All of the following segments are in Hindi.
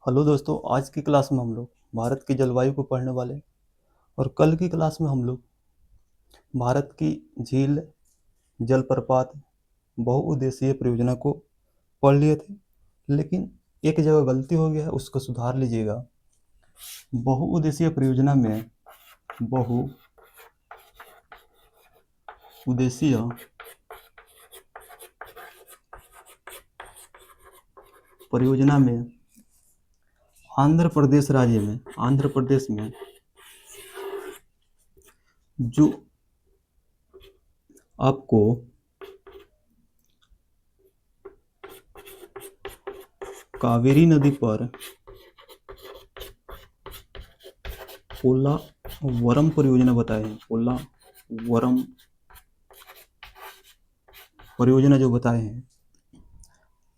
हेलो दोस्तों, आज की क्लास में हम लोग भारत की जलवायु को पढ़ने वाले हैं। और कल की क्लास में हम लोग भारत की झील, जलप्रपात, बहुउद्देशीय परियोजना को पढ़ लिए थे। लेकिन एक जगह गलती हो गया है, उसको सुधार लीजिएगा। बहुउद्देशीय परियोजना में बहुउद्देशीय परियोजना में आंध्र प्रदेश में जो आपको कावेरी नदी पर पोलावरम परियोजना बताए हैं। पोलावरम परियोजना जो बताए हैं,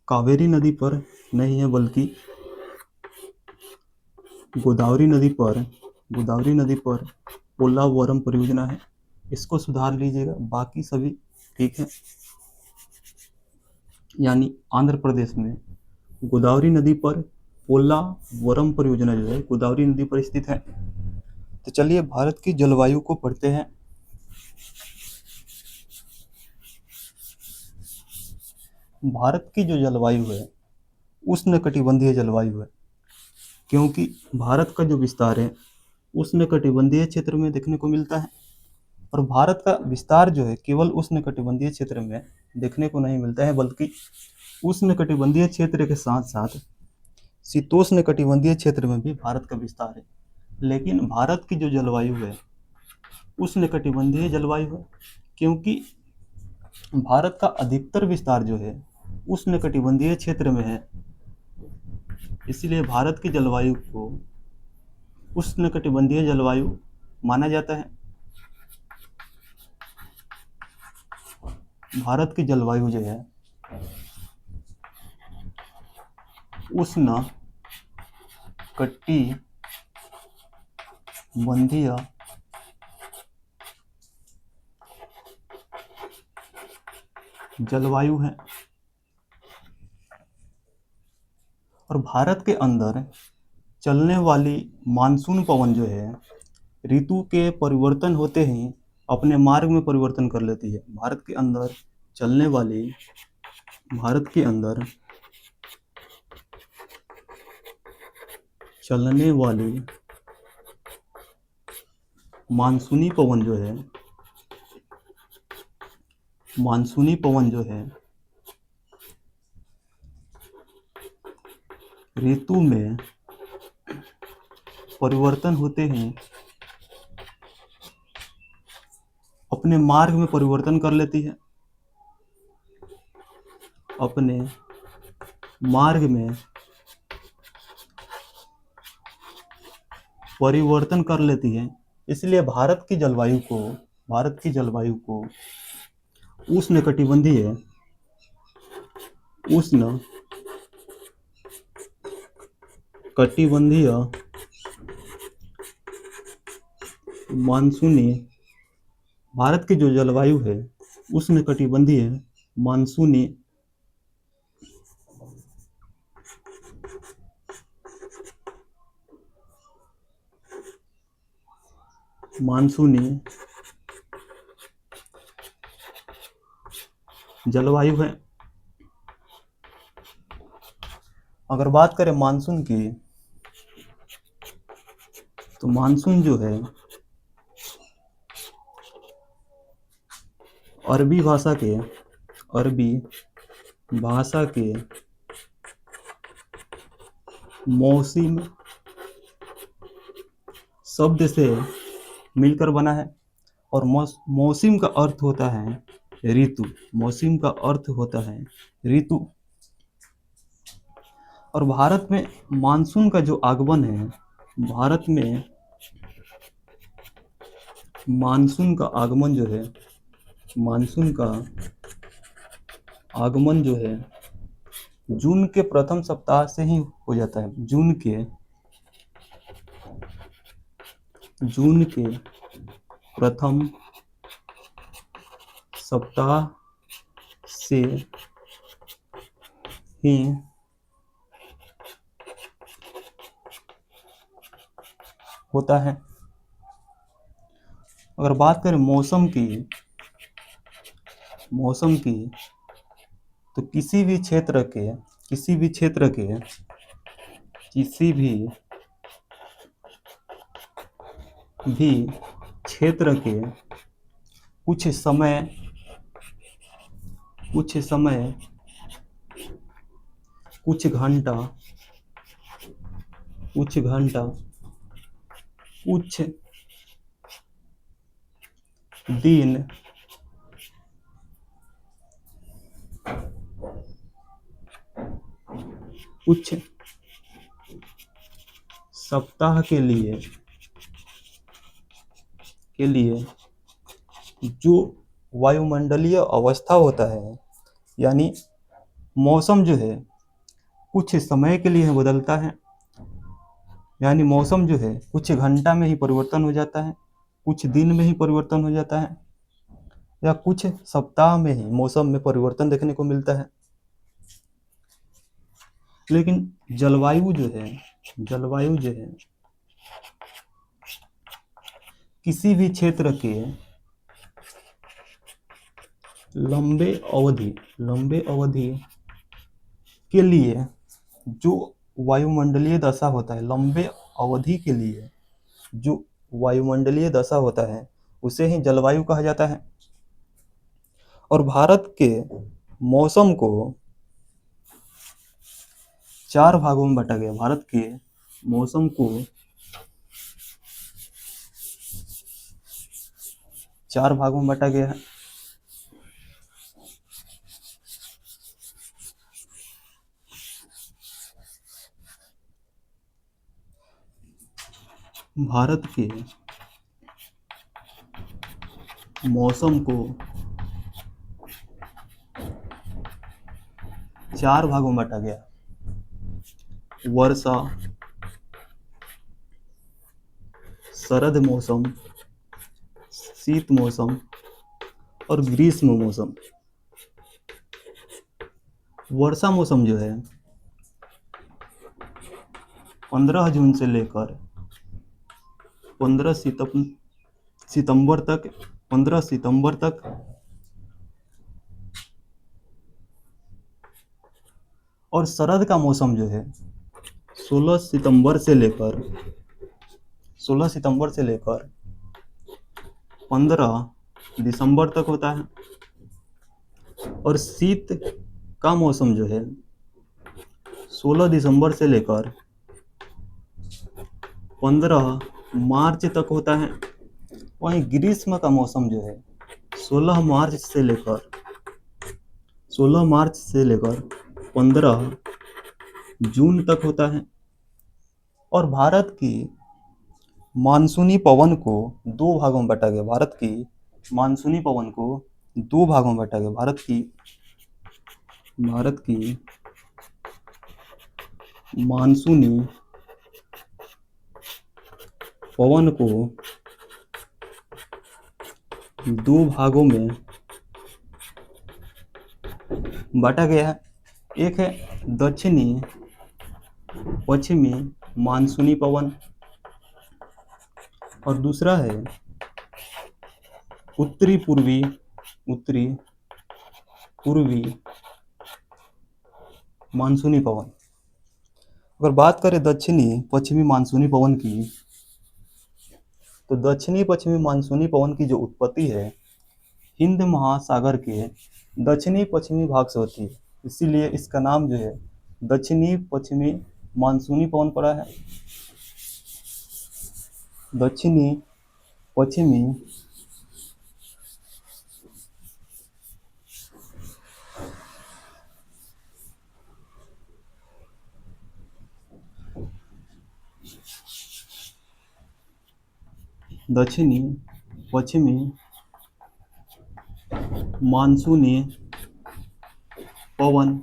कावेरी नदी पर नहीं है बल्कि गोदावरी नदी पर पोलावरम परियोजना है। इसको सुधार लीजिएगा, बाकी सभी ठीक है। यानी आंध्र प्रदेश में गोदावरी नदी पर पोलावरम परियोजना जो है गोदावरी नदी पर स्थित है। तो चलिए भारत की जलवायु को पढ़ते हैं। भारत की जो जलवायु है उष्णकटिबंधीय जलवायु है, क्योंकि भारत का जो विस्तार है उष्णकटिबंधीय क्षेत्र में देखने को मिलता है। और भारत का विस्तार जो है केवल उष्णकटिबंधीय क्षेत्र में देखने को नहीं मिलता है, बल्कि उष्णकटिबंधीय क्षेत्र के साथ साथ शीतोष्णकटिबंधीय क्षेत्र में भी भारत का विस्तार है। लेकिन भारत की जो जलवायु है उष्णकटिबंधीय जलवायु है, क्योंकि भारत का अधिकतर विस्तार जो है उष्णकटिबंधीय क्षेत्र में है। इसलिए भारत की जलवायु को उष्णकटिबंधीय जलवायु माना जाता है। भारत की जलवायु जो है उष्णकटिबंधीय जलवायु है। और भारत के अंदर चलने वाली मानसून पवन जो है ऋतु के परिवर्तन होते ही अपने मार्ग में परिवर्तन कर लेती है। भारत के अंदर चलने वाली मानसूनी पवन जो है ऋतु में परिवर्तन होते हैं अपने मार्ग में परिवर्तन कर लेती है। अपने मार्ग में परिवर्तन कर लेती है। इसलिए भारत की जलवायु को उष्णकटिबंधीय मानसूनी भारत की जो जलवायु है उष्णकटिबंधीय मानसूनी जलवायु है। अगर बात करें मानसून की, तो मानसून जो है अरबी भाषा के मौसिम शब्द से मिलकर बना है। और मौसिम का अर्थ होता है ऋतु। और भारत में मानसून का जो आगमन है मानसून का आगमन जो है जून के प्रथम सप्ताह से ही हो जाता है। जून के प्रथम सप्ताह से ही होता है। अगर बात करें मौसम की तो किसी भी क्षेत्र के कुछ समय कुछ घंटा कुछ दिन कुछ सप्ताह के लिए जो वायुमंडलीय अवस्था होता है, यानी मौसम जो है कुछ समय के लिए बदलता है। यानी मौसम जो है कुछ घंटा में ही परिवर्तन हो जाता है, कुछ दिन में ही परिवर्तन हो जाता है, या कुछ सप्ताह में ही मौसम में परिवर्तन देखने को मिलता है। लेकिन जलवायु जो है किसी भी क्षेत्र के लंबे अवधि के लिए जो वायुमंडलीय दशा होता है, लंबे अवधि के लिए जो वायुमंडलीय दशा होता है उसे ही जलवायु कहा जाता है। और भारत के मौसम को चार भागों में बांटा गया। भारत के मौसम को चार भागों में बांटा गया है। भारत के मौसम को चार भागों में बांटा गया: वर्षा, शरद मौसम, शीत मौसम और ग्रीष्म मौसम। वर्षा मौसम जो है 15 जून से लेकर 15 सितंबर तक और शरद का मौसम जो है 16 सितंबर से लेकर 15 दिसंबर तक होता है। और शीत का मौसम जो है 16 दिसंबर से लेकर 15 मार्च तक होता है। वहीं ग्रीष्म का मौसम जो है 16 मार्च से लेकर 15 जून तक होता है। और भारत की मानसूनी पवन को दो भागों में बांटा गया। भारत की मानसूनी पवन को दो भागों में बांटा गया है। एक है दक्षिणी पश्चिमी मानसूनी पवन और दूसरा है उत्तरी पूर्वी मानसूनी पवन। अगर बात करें दक्षिणी पश्चिमी मानसूनी पवन की, तो दक्षिणी पश्चिमी मानसूनी पवन की जो उत्पत्ति है हिंद महासागर के दक्षिणी पश्चिमी भाग से होती है, इसीलिए इसका नाम जो है दक्षिणी पश्चिमी मानसूनी पवन पड़ा है। दक्षिणी पश्चिमी मानसूनी पवन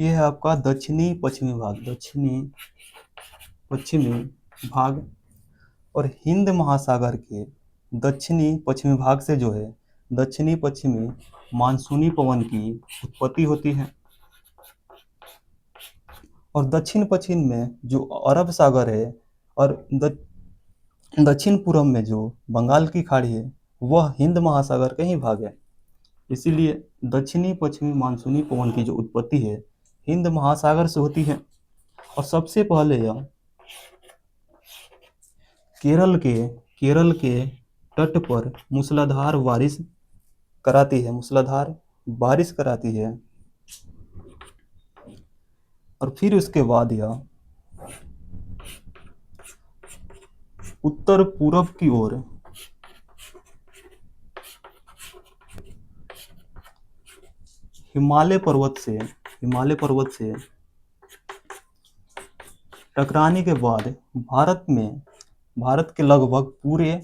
ये है आपका दक्षिणी पश्चिमी भाग, दक्षिणी पश्चिमी भाग। और हिंद महासागर के दक्षिणी पश्चिमी भाग से जो है दक्षिणी पश्चिमी मानसूनी पवन की उत्पत्ति होती है। और दक्षिण पश्चिम में जो अरब सागर है और दक्षिण पूर्व में जो बंगाल की खाड़ी है वह हिंद महासागर का ही भाग है। इसीलिए दक्षिणी पश्चिमी मानसूनी पवन की जो उत्पत्ति है हिंद महासागर से होती है। और सबसे पहले यह केरल के तट पर मूसलाधार बारिश कराती है, मूसलाधार बारिश कराती है। और फिर उसके बाद यह उत्तर पूरब की ओर हिमालय पर्वत से टकराने के बाद भारत के लगभग पूरे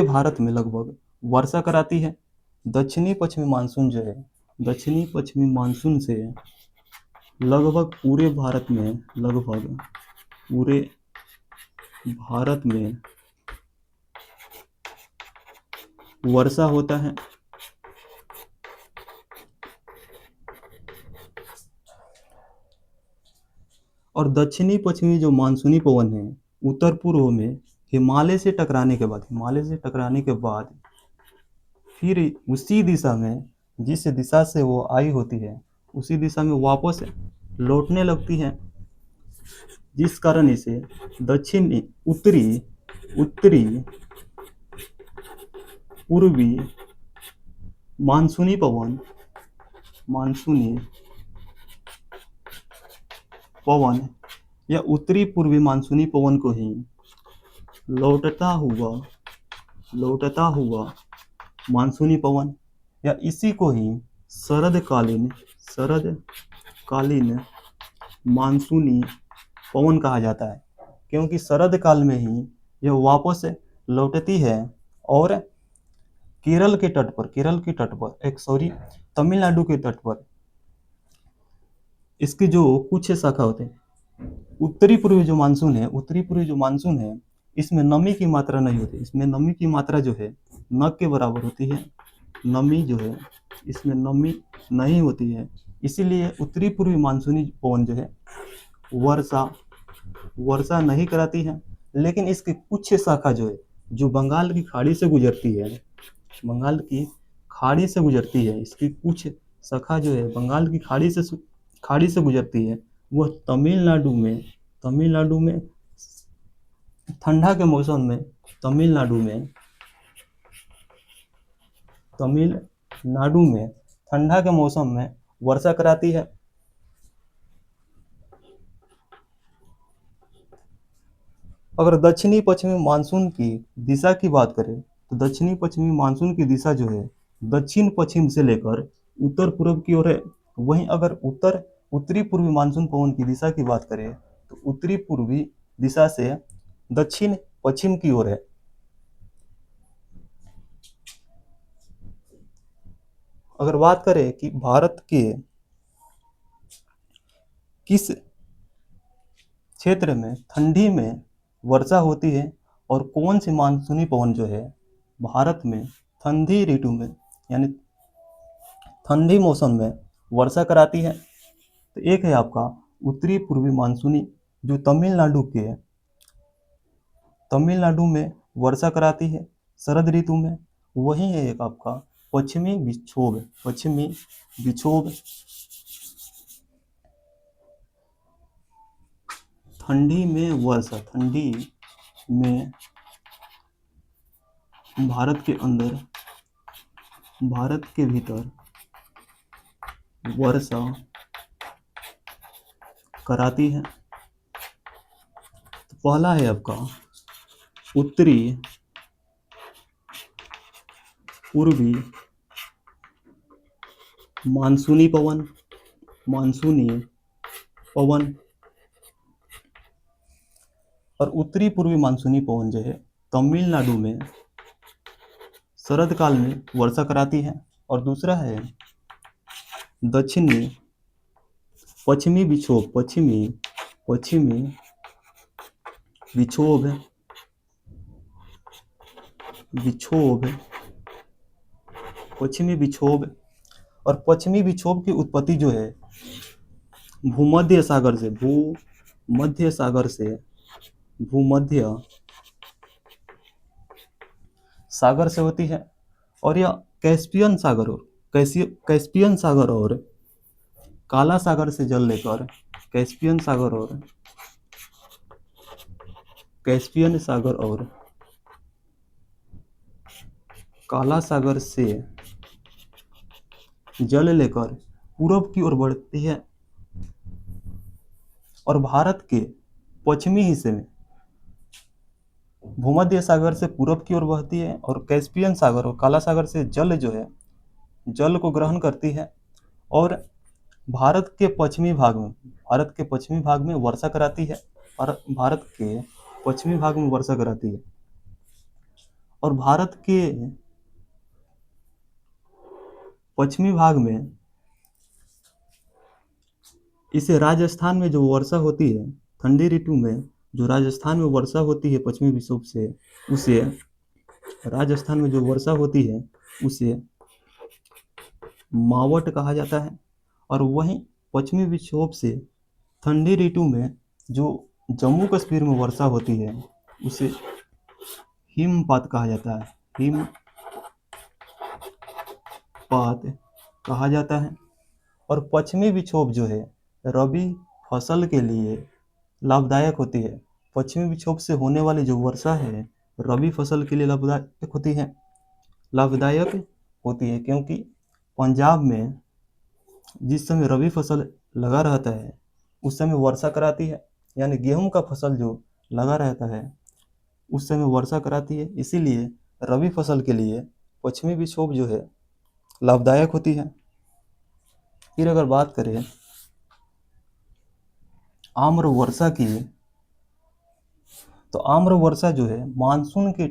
भारत में लगभग वर्षा कराती है। दक्षिणी पश्चिमी मानसून जो है दक्षिणी पश्चिमी मानसून से लगभग पूरे भारत में वर्षा होता है। और दक्षिणी पश्चिमी जो मानसूनी पवन है उत्तर पूर्व में हिमालय से टकराने के बाद फिर उसी दिशा में, जिस दिशा से वो आई होती है उसी दिशा में वापस लौटने लगती है, जिस कारण इसे दक्षिणी उत्तरी पूर्वी मानसूनी पवन या उत्तरी पूर्वी मानसूनी पवन को ही लौटता हुआ मानसूनी पवन या इसी को ही शरदकालीन मानसूनी पवन कहा जाता है, क्योंकि शरद काल में ही यह वापस लौटती है और तमिलनाडु के तट पर इसकी जो कुछ शाखा होते हैं। उत्तरी पूर्वी जो मानसून है इसमें नमी की मात्रा नहीं होती, इसमें नमी की मात्रा जो है न के बराबर होती है, नमी जो है इसमें नमी नहीं होती है। इसीलिए उत्तरी पूर्वी मानसूनी पवन जो है वर्षा नहीं कराती है। लेकिन इसकी कुछ शाखा जो है जो बंगाल की खाड़ी से गुजरती है, इसकी कुछ शाखा जो है बंगाल की खाड़ी से गुजरती है, वह तमिलनाडु में ठंडा के मौसम में तमिलनाडु में ठंडा के मौसम में वर्षा कराती है। अगर दक्षिणी पश्चिमी मानसून की दिशा की बात करें तो दक्षिणी पश्चिमी मानसून की दिशा जो है दक्षिण पश्चिम से लेकर उत्तर पूर्व की ओर है। वहीं अगर उत्तरी पूर्वी मानसून पवन की दिशा की बात करें तो उत्तरी पूर्वी दिशा से दक्षिण पश्चिम की ओर है। अगर बात करें कि भारत के किस क्षेत्र में ठंडी में वर्षा होती है और कौन सी मानसूनी पवन जो है भारत में ठंडी ऋतु में यानी ठंडी मौसम में वर्षा कराती है, तो एक है आपका उत्तरी पूर्वी मानसूनी जो तमिलनाडु में वर्षा कराती है शरद ऋतु में। वही है एक आपका पश्चिमी विक्षोभ ठंडी में भारत के भीतर वर्षा कराती है। तो पहला है आपका उत्तरी पूर्वी मानसूनी पवन और उत्तरी पूर्वी मानसूनी पवन जो है तमिलनाडु में शरद काल में वर्षा कराती है। और दूसरा है दक्षिणी पश्चिमी विक्षोभ पश्चिमी विक्षोभ विक्षोभ पश्चिमी विक्षोभ। और पश्चिमी विक्षोभ की उत्पत्ति जो है भूमध्य सागर से भूमध्य सागर से होती है। और यह कैस्पियन सागर और काला सागर से जल लेकर कैस्पियन सागर और काला सागर से जल लेकर पूरब की ओर बढ़ती है। और भारत के पश्चिमी हिस्से में भूमध्य सागर से पूरब की ओर बहती है और कैस्पियन सागर और काला सागर से जल जो है जल को ग्रहण करती है और भारत के पश्चिमी भाग में वर्षा कराती है। भारत के पश्चिमी भाग में वर्षा कराती है। और भारत के पश्चिमी भाग में इसे राजस्थान में जो वर्षा होती है ठंडी ऋतु में जो राजस्थान में वर्षा होती है पश्चिमी विक्षोभ से उसे राजस्थान में जो वर्षा होती है उसे मावट कहा जाता है। और वहीं पश्चिमी विक्षोभ से ठंडी ऋतु में जो जम्मू कश्मीर में वर्षा होती है उसे हिमपात कहा जाता है और पश्चिमी विक्षोभ जो है रबी फसल के लिए लाभदायक होती है। पश्चिमी विक्षोभ से होने वाली जो वर्षा है रबी फसल के लिए लाभदायक होती है क्योंकि पंजाब में जिस समय रबी फसल लगा रहता है उस समय वर्षा कराती है, यानी गेहूं का फसल जो लगा रहता है उस समय वर्षा कराती है, इसीलिए रबी फसल के लिए पश्चिमी विक्षोभ जो है लाभदायक होती है। फिर अगर बात करें आम्र वर्षा की, तो आम्र वर्षा जो है मानसून के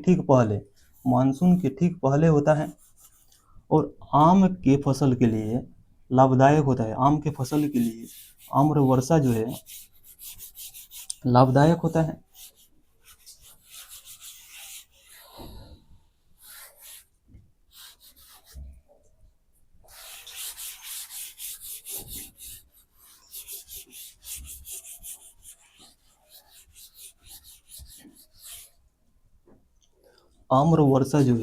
ठीक पहले होता है और आम के फसल के लिए लाभदायक होता है। आम के फसल के लिए आम्र वर्षा जो है लाभदायक होता है। आम्र वर्षा जो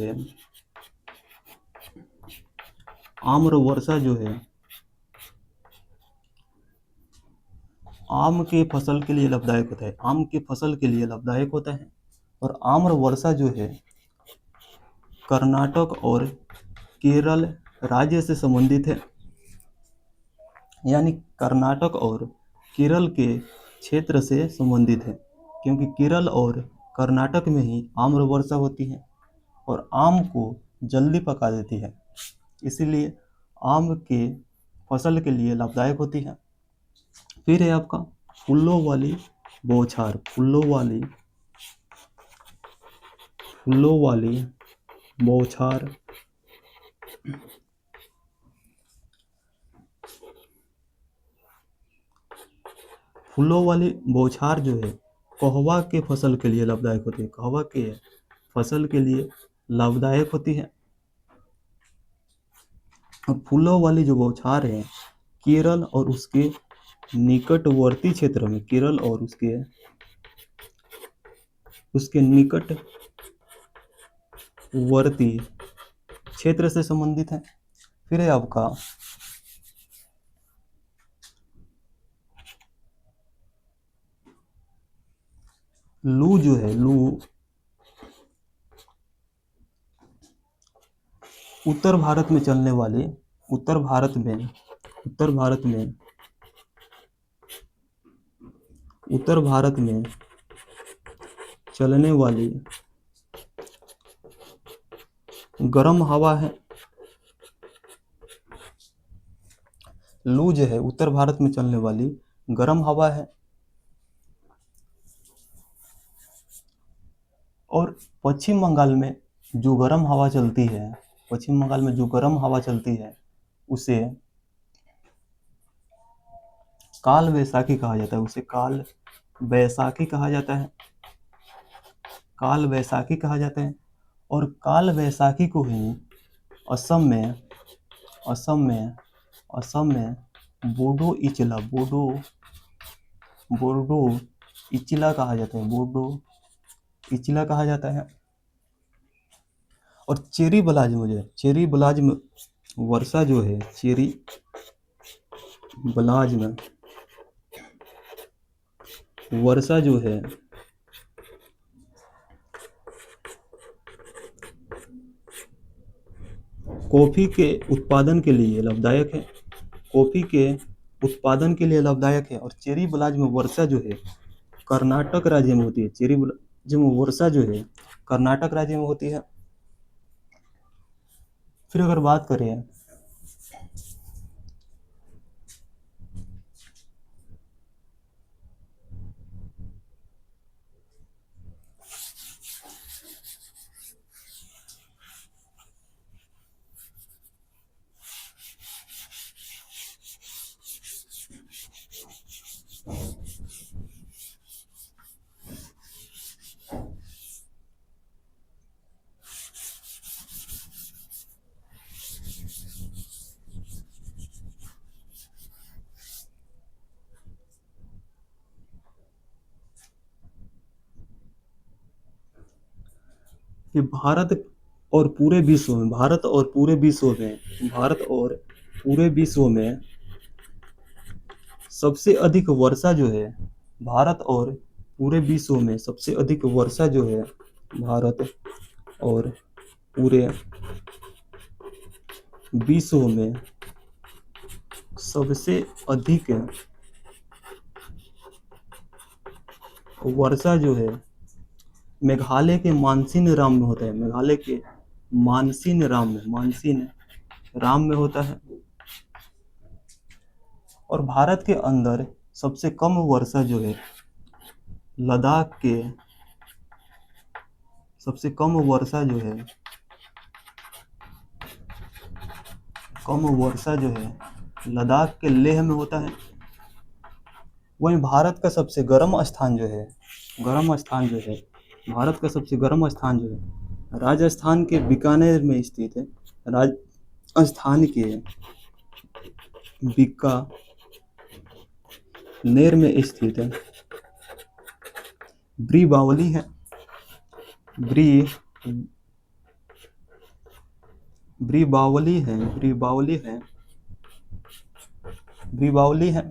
है आम के फसल के लिए लाभदायक होता है। और आम्र वर्षा जो है कर्नाटक और केरल राज्य से संबंधित है, यानी कर्नाटक और केरल के क्षेत्र से संबंधित है क्योंकि केरल और कर्नाटक में ही आम्र वर्षा होती है और आम को जल्दी पका देती है, इसीलिए आम के फसल के लिए लाभदायक होती है। फिर है आपका फूलों वाली बौछार। फूलों वाली बौछार जो है कहवा के फसल के लिए लाभदायक होती है। कहवा के फसल के लिए लाभदायक होती है। और फूलों वाली जो बौछार है केरल और उसके निकटवर्ती क्षेत्र में उसके निकटवर्ती क्षेत्र से संबंधित है। फिर है आपका लू जो है उत्तर भारत में चलने वाली उत्तर भारत में चलने वाली गर्म हवा है। लू जो है उत्तर भारत में चलने वाली गर्म हवा है। और पश्चिम बंगाल में जो गर्म हवा चलती है उसे काल वैसाखी कहा जाता है, उसे काल वैसाखी कहा जाता है, काल वैसाखी कहा जाता है। और काल वैसाखी को ही असम में असम में असम में बोडो इचला बोडो इचला कहा जाता है, बोडो इचला कहा जाता है। और चेरी ब्लाज में वर्षा जो है, चेरी ब्लाज में वर्षा जो है कॉफी के उत्पादन के लिए लाभदायक है, कॉफी के उत्पादन के लिए लाभदायक है। और चेरी ब्लाज में वर्षा जो है कर्नाटक राज्य में होती है, चेरी ब्लाज में वर्षा जो है कर्नाटक राज्य में होती है। फिर अगर बात करें कि भारत और पूरे विश्व में सबसे अधिक वर्षा जो है भारत और पूरे विश्व में सबसे अधिक वर्षा जो है भारत और पूरे विश्व में सबसे अधिक वर्षा जो है मेघालय के मानसीन राम में होता है, मेघालय के मानसीन राम में होता है। और भारत के अंदर सबसे कम वर्षा जो है लद्दाख के सबसे कम वर्षा जो है लद्दाख के लेह में होता है। वहीं भारत का सबसे गर्म स्थान जो है राजस्थान के बीकानेर में स्थित है, राजस्थान के बीकानेर में स्थित है ब्री बावली है, ब्री बावली है।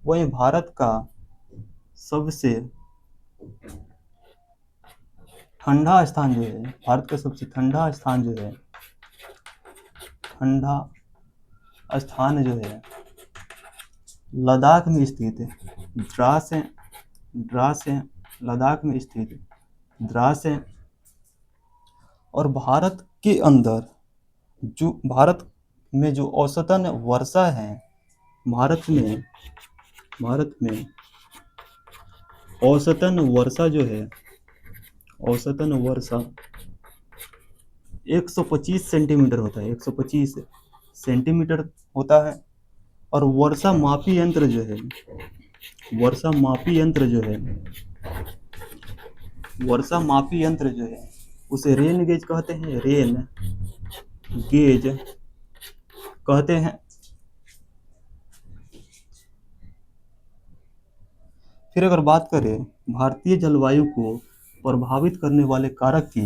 वहीं भारत का सबसे ठंडा स्थान जो है लद्दाख में स्थित है, द्रास है लद्दाख में स्थित द्रास है। और भारत में जो औसतन वर्षा है भारत में औसतन वर्षा 125 सेंटीमीटर होता है, 125 सेंटीमीटर होता है। और वर्षा मापी यंत्र जो है उसे रेन गेज कहते हैं। फिर अगर बात करें भारतीय जलवायु को प्रभावित करने वाले कारक की,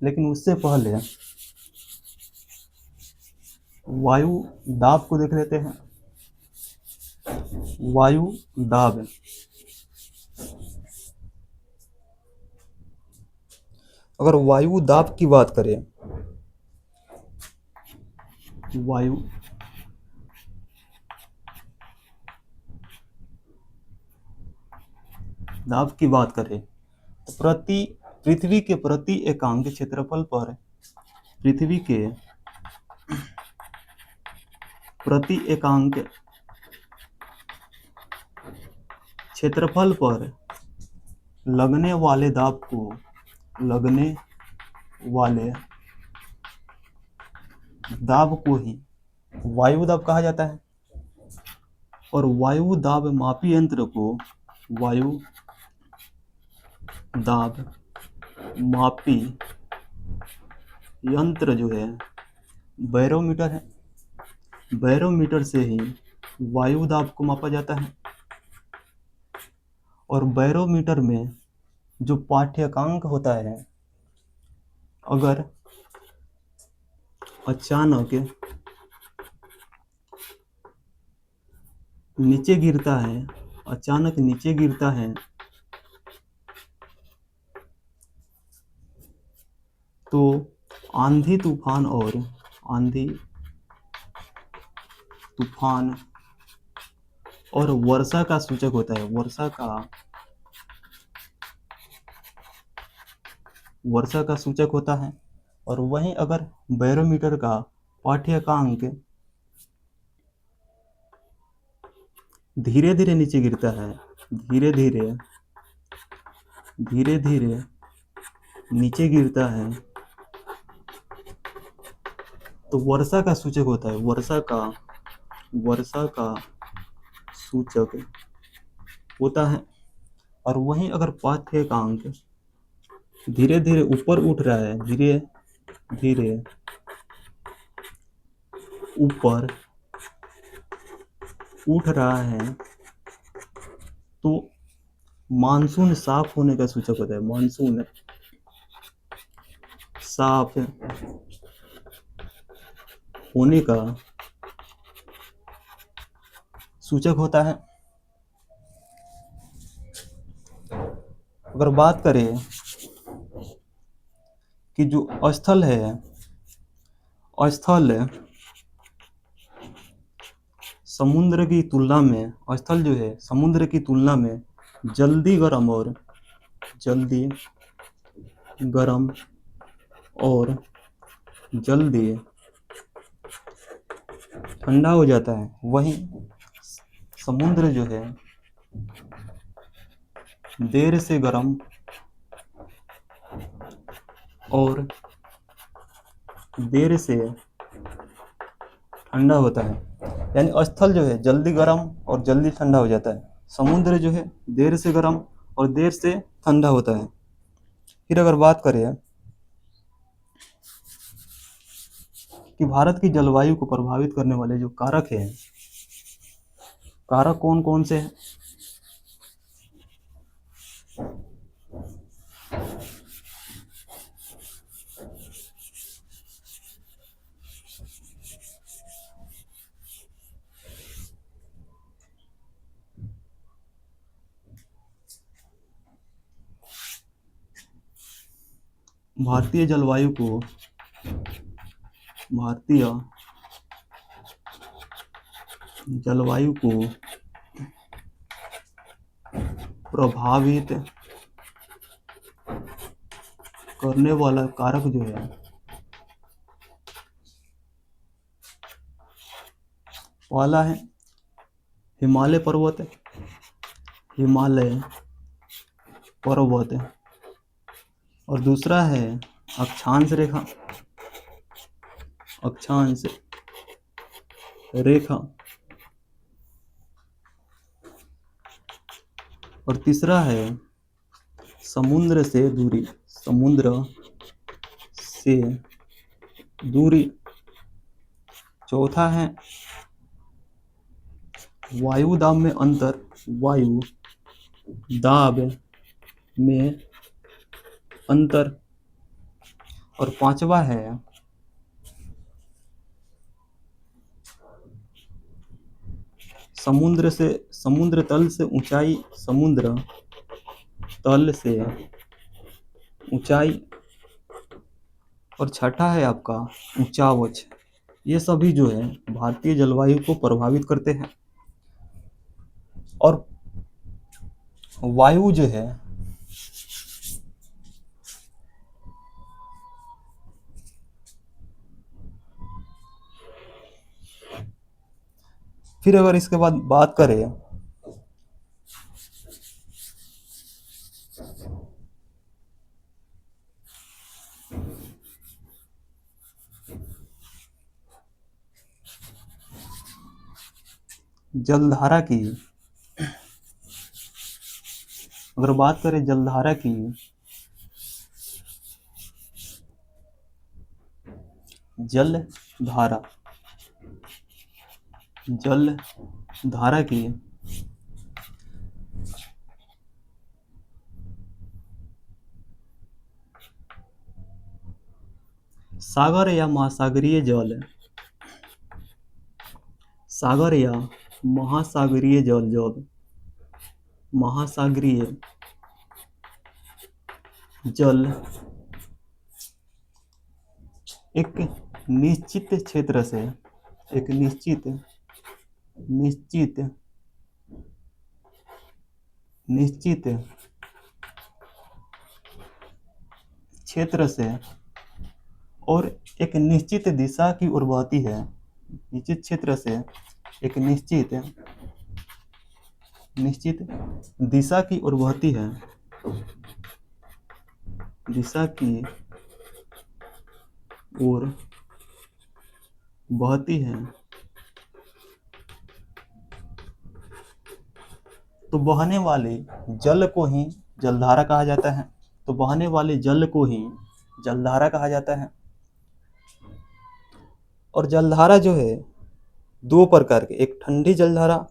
लेकिन उससे पहले वायु दाब को देख लेते हैं। वायु दाब, अगर वायु दाब की बात करें, वायु दाब की बात करें तो पृथ्वी के प्रति एकांक क्षेत्रफल पर पृथ्वी के प्रति एकांक क्षेत्रफल पर लगने वाले दाब को लगने वाले दाब को ही वायु दाब कहा जाता है। और वायु दाब मापी यंत्र को वायु दाब मापी यंत्र जो है बैरोमीटर है। बैरोमीटर से ही वायु दाब को मापा जाता है। और बैरोमीटर में जो पाठ्यकांक होता है, अगर अचानक नीचे गिरता है, अचानक नीचे गिरता है, तो आंधी तूफान और वर्षा का सूचक होता है। वर्षा का सूचक होता है। और वहीं अगर बैरोमीटर का पाठ्यकांक धीरे धीरे नीचे गिरता है, धीरे धीरे नीचे गिरता है, तो वर्षा का सूचक होता है। वर्षा का सूचक होता है। और वहीं अगर पाठ्यकांक धीरे धीरे ऊपर उठ रहा है, धीरे धीरे ऊपर उठ रहा है, तो मानसून साफ होने का सूचक होता है। मानसून साफ होने का सूचक होता है। अगर बात करें कि जो स्थल है, स्थल समुद्र की तुलना में, स्थल जो है समुद्र की तुलना में जल्दी गर्म और जल्दी ठंडा हो जाता है। वहीं समुद्र जो है देर से गर्म और देर से ठंडा होता है। यानी स्थल जो है जल्दी गर्म और जल्दी ठंडा हो जाता है, समुद्र जो है देर से गर्म और देर से ठंडा होता है। फिर अगर बात करें कि भारत की जलवायु को प्रभावित करने वाले जो कारक हैं, कारक कौन कौन से हैं? भारतीय जलवायु को प्रभावित करने वाला कारक जो है पहला है हिमालय पर्वत और दूसरा है अक्षांश रेखा और तीसरा है समुद्र से दूरी। चौथा है वायु दाब में अंतर। और पांचवा है समुद्र तल से ऊंचाई। और छठा है आपका ऊंचावच। ये सभी जो है भारतीय जलवायु को प्रभावित करते हैं। और वायु जो है फिर अगर इसके बाद बात करें जलधारा की अगर बात करें जलधारा की, जल धारा, जल धारा की सागर या महासागरीय जल, सागर या महासागरीय जल, जल महासागरीय जल एक निश्चित क्षेत्र से, एक निश्चित निश्चित निश्चित क्षेत्र से और एक निश्चित दिशा की ओर बहती है, निश्चित क्षेत्र से एक निश्चित निश्चित दिशा की ओर बहती है, दिशा की ओर बहती है, तो बहने वाले जल को ही जलधारा कहा जाता है, तो बहने वाले जल को ही जलधारा कहा जाता है। और जलधारा जो है दो प्रकार के, एक ठंडी जलधारा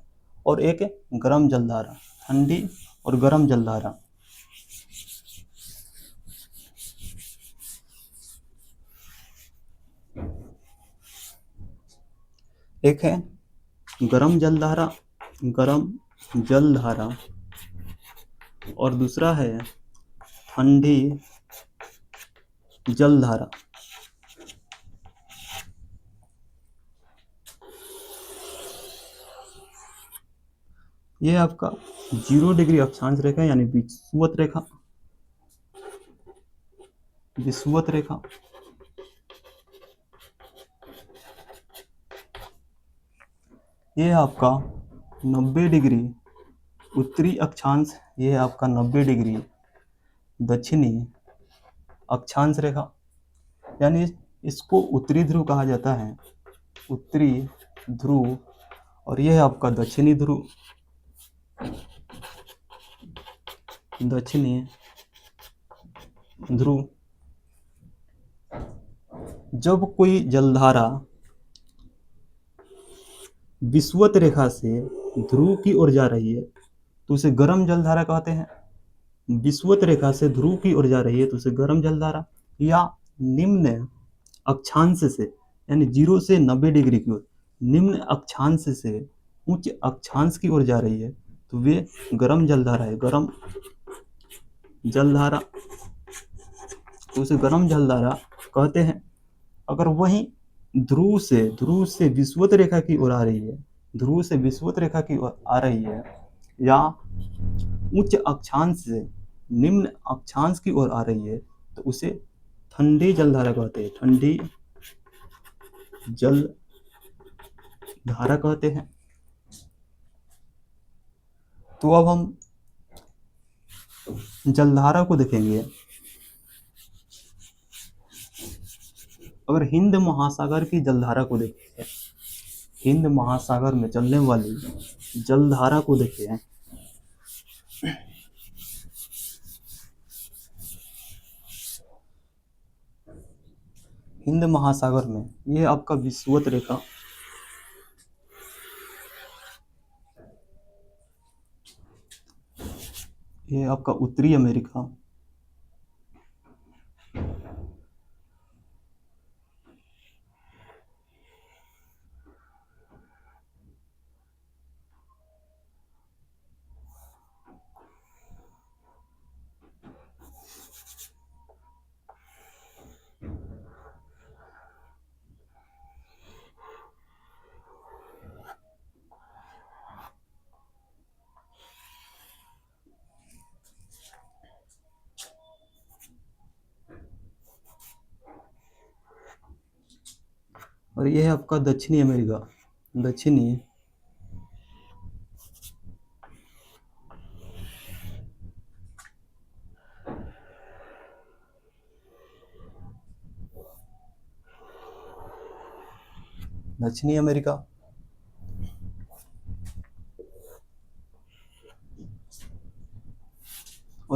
और एक गर्म जलधारा, ठंडी और गर्म जलधारा। एक है गर्म जलधारा, गर्म जलधारा, और दूसरा है ठंडी जलधारा। यह आपका 0 डिग्री अक्षांश रेखा यानी विषुवत रेखा, विषुवत रेखा, यह आपका 90 डिग्री उत्तरी अक्षांश, यह आपका 90 डिग्री दक्षिणी अक्षांश रेखा, यानी इसको उत्तरी ध्रुव कहा जाता है, उत्तरी ध्रुव, और यह आपका दक्षिणी ध्रुव, दक्षिणी ध्रुव। जब कोई जलधारा विषुवत रेखा से ध्रुव की ओर जा रही है तो उसे गर्म जलधारा कहते हैं, विषुवत रेखा से ध्रुव की ओर जा रही है तो उसे गर्म जलधारा, या निम्न अक्षांश से यानी 0 से 90 डिग्री की ओर, निम्न अक्षांश से उच्च अक्षांश की ओर जा रही है तो वे गर्म जलधारा है, गर्म जलधारा, तो उसे गर्म जलधारा कहते हैं। अगर वही ध्रुव से विषुवत रेखा की ओर आ रही है, ध्रुव से विषुवत रेखा की ओर आ रही है, या उच्च अक्षांश से निम्न अक्षांश की ओर आ रही है तो उसे ठंडी जलधारा कहते हैं, ठंडी जलधारा कहते हैं। तो अब हम जलधारा को देखेंगे। अगर हिंद महासागर की जलधारा को देखें, हिंद महासागर में चलने वाली जलधारा को देखें, हिंद महासागर में ये आपका विषुवत रेखा, ये आपका उत्तरी अमेरिका, और ये है आपका दक्षिणी अमेरिका, दक्षिणी दक्षिणी अमेरिका।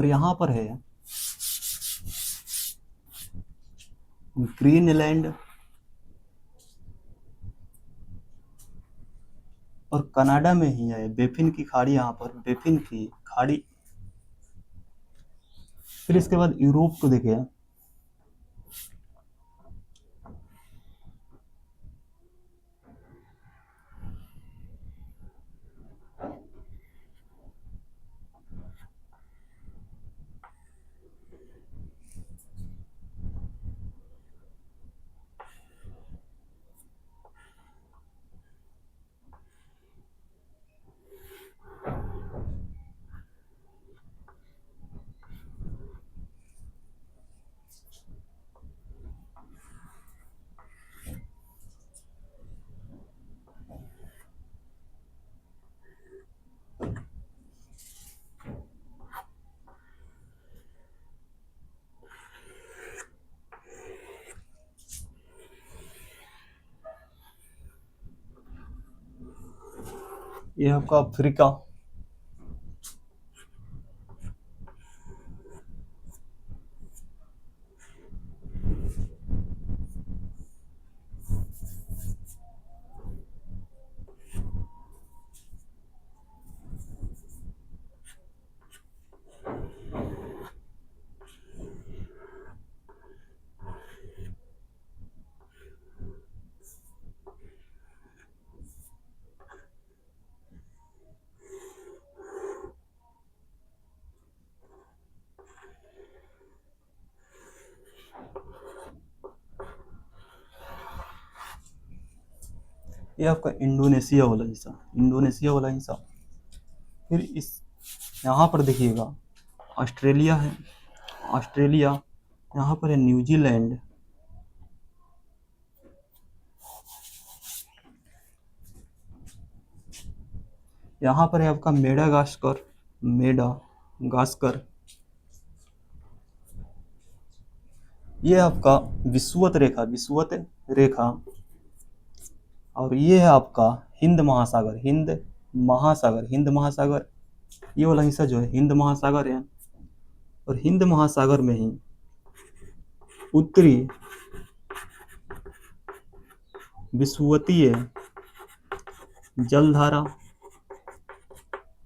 और यहाँ पर है ग्रीनलैंड और कनाडा में ही है बेफिन की खाड़ी, यहाँ पर बेफिन की खाड़ी। फिर इसके बाद यूरोप को देखिए, ये आपका अफ्रीका, ये आपका इंडोनेशिया वाला हिस्सा, इंडोनेशिया वाला हिस्सा। फिर इस यहाँ पर देखिएगा ऑस्ट्रेलिया है, ऑस्ट्रेलिया, यहाँ पर है न्यूजीलैंड, यहाँ पर है आपका मेडागास्कर, मेडागास्कर, ये आपका विषुवत रेखा, विषुवत रेखा। और ये है आपका हिंद महासागर, हिंद महासागर, हिंद महासागर, ये वाला हिस्सा जो है हिंद महासागर है। और हिंद महासागर में ही उत्तरी विषुवतीय जलधारा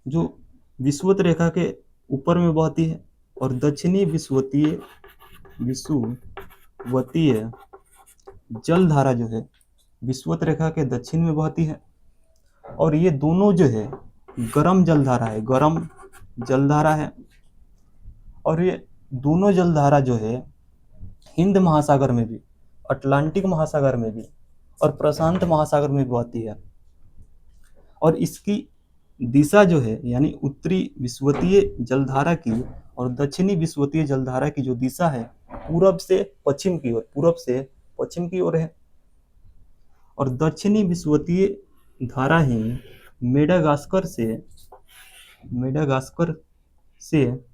जो विषुवत रेखा के ऊपर में बहती है, और दक्षिणी विषुवतीय जलधारा जो है विषुवत रेखा के दक्षिण में बहती है। और ये दोनों जो है गर्म जलधारा है, गर्म जलधारा है। और ये दोनों जलधारा जो है हिंद महासागर में भी, अटलांटिक महासागर में भी और प्रशांत महासागर में भी बहती है। और इसकी दिशा जो है यानी उत्तरी विषुवतीय जलधारा की और दक्षिणी विषुवतीय जलधारा की जो दिशा है पूरब से पश्चिम की ओर, पूरब से पश्चिम की ओर है। और दक्षिणी विषुवतीय धारा ही मेडागास्कर से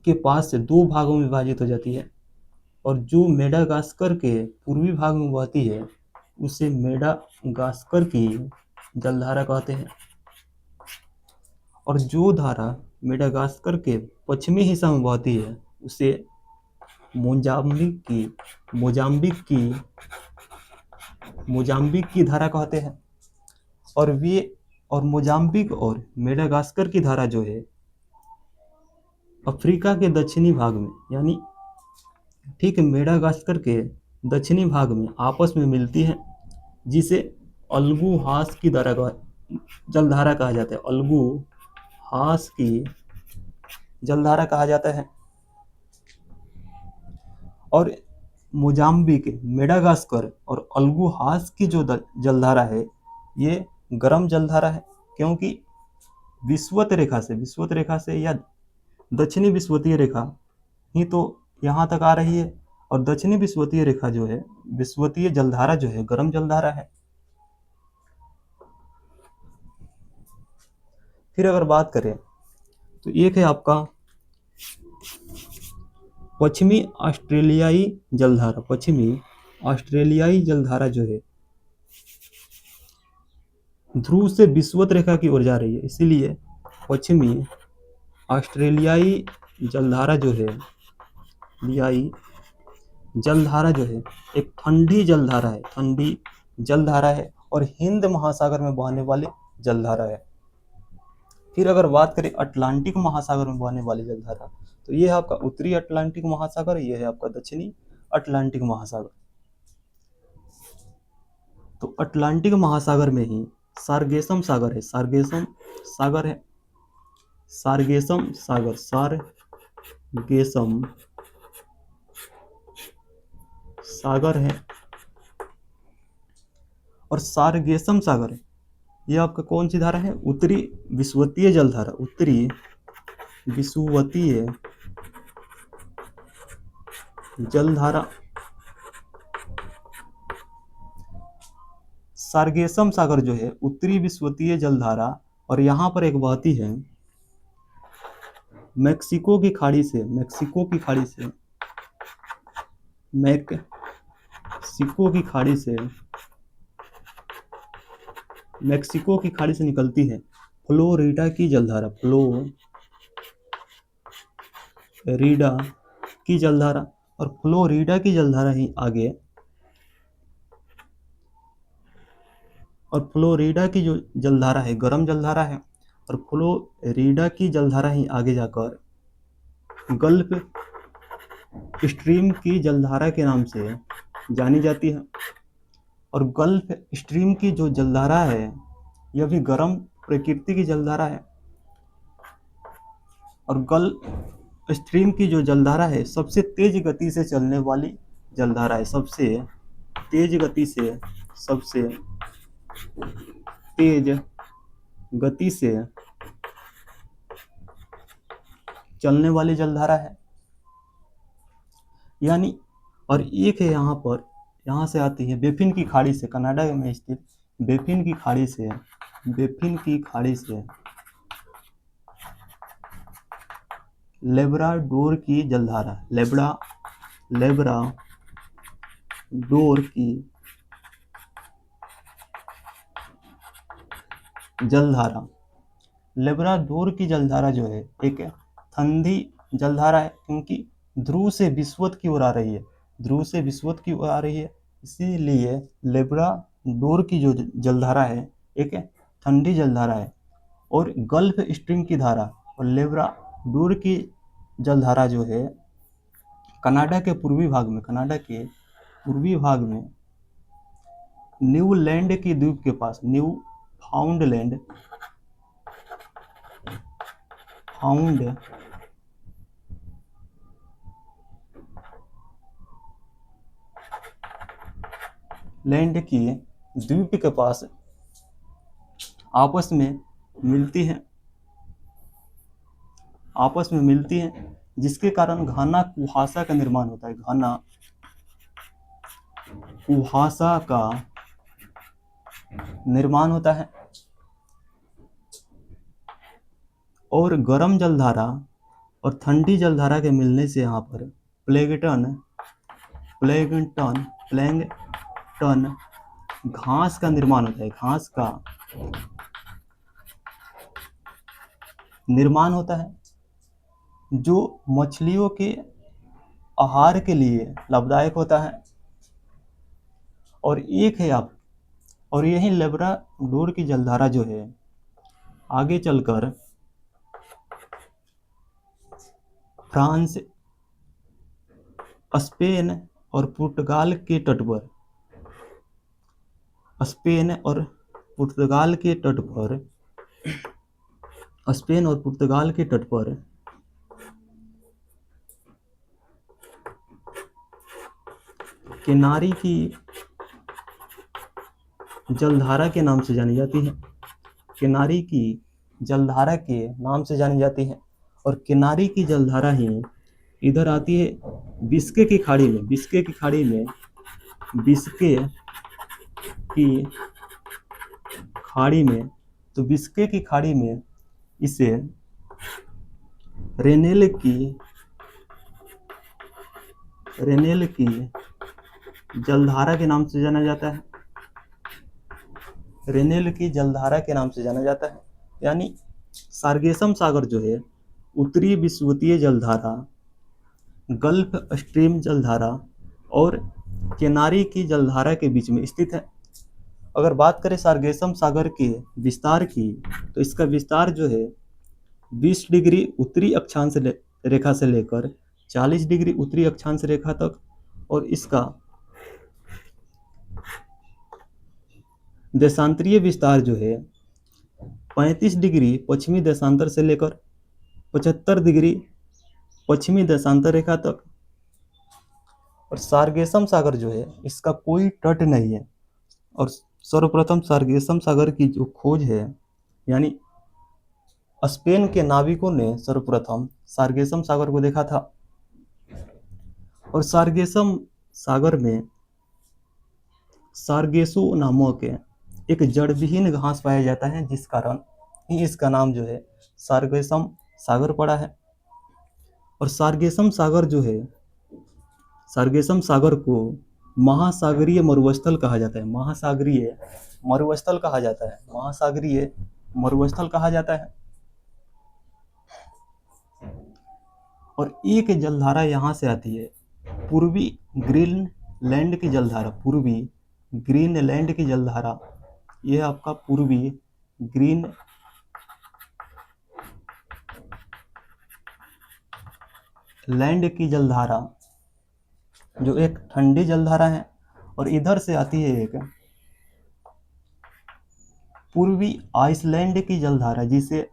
के पास से दो भागों में विभाजित हो जाती है। और जो मेडागास्कर के पूर्वी भाग में बहती है उसे मेडागास्कर की जलधारा कहते हैं। और जो धारा मेडागास्कर के पश्चिमी हिस्सा में बहती है उसे मोजाम्बिक की धारा कहते हैं। और मोजाम्बिक और मेडागास्कर की धारा जो है अफ्रीका के दक्षिणी भाग में, यानी ठीक मेडागास्कर के दक्षिणी भाग में आपस में मिलती है, जिसे अलगू-हास की जलधारा कहा जाता है, अलगू-हास की जलधारा कहा जाता है। और मोजाम्बिक, मेडागास्कर और अलगू-हास की जो जलधारा है ये गर्म जलधारा है, क्योंकि विषुवत रेखा से या दक्षिणी विषुवतीय रेखा ही तो यहाँ तक आ रही है। और दक्षिणी विषुवतीय रेखा जो है, विषुवतीय जलधारा जो है गर्म जलधारा है। फिर अगर बात करें तो एक है आपका पश्चिमी ऑस्ट्रेलियाई जलधारा, पश्चिमी ऑस्ट्रेलियाई जलधारा जो है ध्रुव से विषुवत रेखा की ओर जा रही है, इसीलिए पश्चिमी ऑस्ट्रेलियाई जलधारा जो है, ऑस्ट्रेलियाई जलधारा जो है एक ठंडी जलधारा है, ठंडी जलधारा है और हिंद महासागर में बहने वाली जलधारा है। फिर अगर बात करें अटलांटिक महासागर में बहने वाली जलधारा, तो ये है आपका उत्तरी अटलांटिक महासागर, ये है आपका दक्षिणी अटलांटिक महासागर। तो अटलांटिक महासागर में ही सार्गेसम सागर है, सार्गेसम सागर है, सार्गेसम सागर, सार्गेसम सागर है। और सार्गेसम सागर है, ये आपका कौन सी धारा है? उत्तरी विषुवतीय जलधारा, उत्तरी विषुवतीय जलधारा। सार्गेसम सागर जो है उत्तरी विषुवतीय जलधारा, और यहाँ पर एक बहती है मैक्सिको की खाड़ी से, मैक्सिको की खाड़ी से, मैक्सिको की खाड़ी से, मैक्सिको की खाड़ी से निकलती है फ्लोरिडा की जलधारा, फ्लोरिडा की जलधारा। और फ्लोरिडा की जलधारा ही आगे, और फ्लोरिडा की जो जलधारा है गर्म जलधारा है, और फ्लोरिडा की जलधारा ही आगे जाकर गल्फ स्ट्रीम की जलधारा के नाम से जानी जाती है। और गल्फ स्ट्रीम की जो जलधारा है यह भी गर्म प्रकृति की जलधारा है, और गल्फ स्ट्रीम की जो जलधारा है सबसे तेज गति से चलने वाली जलधारा है, सबसे तेज गति से, सबसे तेज गति से चलने वाली जलधारा है। यानी, और एक है यहाँ पर, यहाँ से आती है बेफिन की खाड़ी से, कनाडा में स्थित बेफिन की खाड़ी से, बेफिन की खाड़ी से लेब्राडोर की जलधारा, लेब्राडोर की जलधारा। लेब्राडोर की जलधारा जो है एक ठंडी जलधारा है, क्योंकि ध्रुव से विषुवत की ओर आ रही है, ध्रुव से विषुवत की ओर आ रही है, इसीलिए लेब्राडोर की जो जलधारा है एक ठंडी जलधारा है। और गल्फ स्ट्रीम की धारा और लेब्राडोर की जलधारा जो है कनाडा के पूर्वी भाग में, कनाडा के पूर्वी भाग में न्यूलैंड की द्वीप के पास, न्यूफाउंडलैंड लैंड की द्वीप के पास आपस में मिलती हैं, जिसके कारण घना कुहासा का निर्माण होता है, घना कुहासा का निर्माण होता है। और गर्म जलधारा और ठंडी जलधारा के मिलने से यहाँ पर प्लैंकटन घास का निर्माण होता है, घास का निर्माण होता है, जो मछलियों के आहार के लिए लाभदायक होता है। और एक है और यही लेब्राडोर की जलधारा जो है आगे चलकर फ्रांस, स्पेन और पुर्तगाल के तट पर, स्पेन और पुर्तगाल के तट पर किनारी की जलधारा के नाम से जानी जाती है, किनारी की जलधारा के नाम से जानी जाती है। और किनारी की जलधारा ही इधर आती है बिस्के की खाड़ी में, बिस्के की खाड़ी में, बिस्के की खाड़ी में, तो बिस्के की खाड़ी में इसे रेनेल की जलधारा के नाम से जाना जाता है, रेनेल की जलधारा के नाम से जाना जाता है। यानी सार्गेसम सागर जो है उत्तरी विषुवतीय जलधारा, गल्फ स्ट्रीम जलधारा और केनारी की जलधारा के बीच में स्थित है। अगर बात करें सार्गेसम सागर के विस्तार की, तो इसका विस्तार जो है 20 डिग्री उत्तरी अक्षांश रेखा से लेकर 40 डिग्री उत्तरी अक्षांश रेखा तक, और इसका देशांतरीय विस्तार जो है 35 डिग्री पश्चिमी देशांतर से लेकर 75 डिग्री पश्चिमी देशांतर रेखा तक। और सार्गेसम सागर जो है इसका कोई तट नहीं है, और सर्वप्रथम सार्गेसम सागर की जो खोज है, यानी स्पेन के नाविकों ने सर्वप्रथम सार्गेसम सागर को देखा था। और सार्गेसम सागर में सार्गेसो नामक एक जड़विहीन घास पाया जाता है, जिस कारण ही इसका नाम जो है सार्गेसम सागर पड़ा है। और सार्गेसम सागर जो है, सार्गेसम सागर को महासागरीय मरुस्थल कहा जाता है, महासागरीय मरुस्थल कहा जाता है, महासागरीय मरुस्थल कहा जाता है। और एक जलधारा यहाँ से आती है, पूर्वी ग्रीनलैंड की जलधारा, पूर्वी ग्रीनलैंड की जलधारा, यह आपका पूर्वी ग्रीनलैंड की जलधारा जो एक ठंडी जलधारा है। और इधर से आती है एक पूर्वी आइसलैंड की जलधारा, जिसे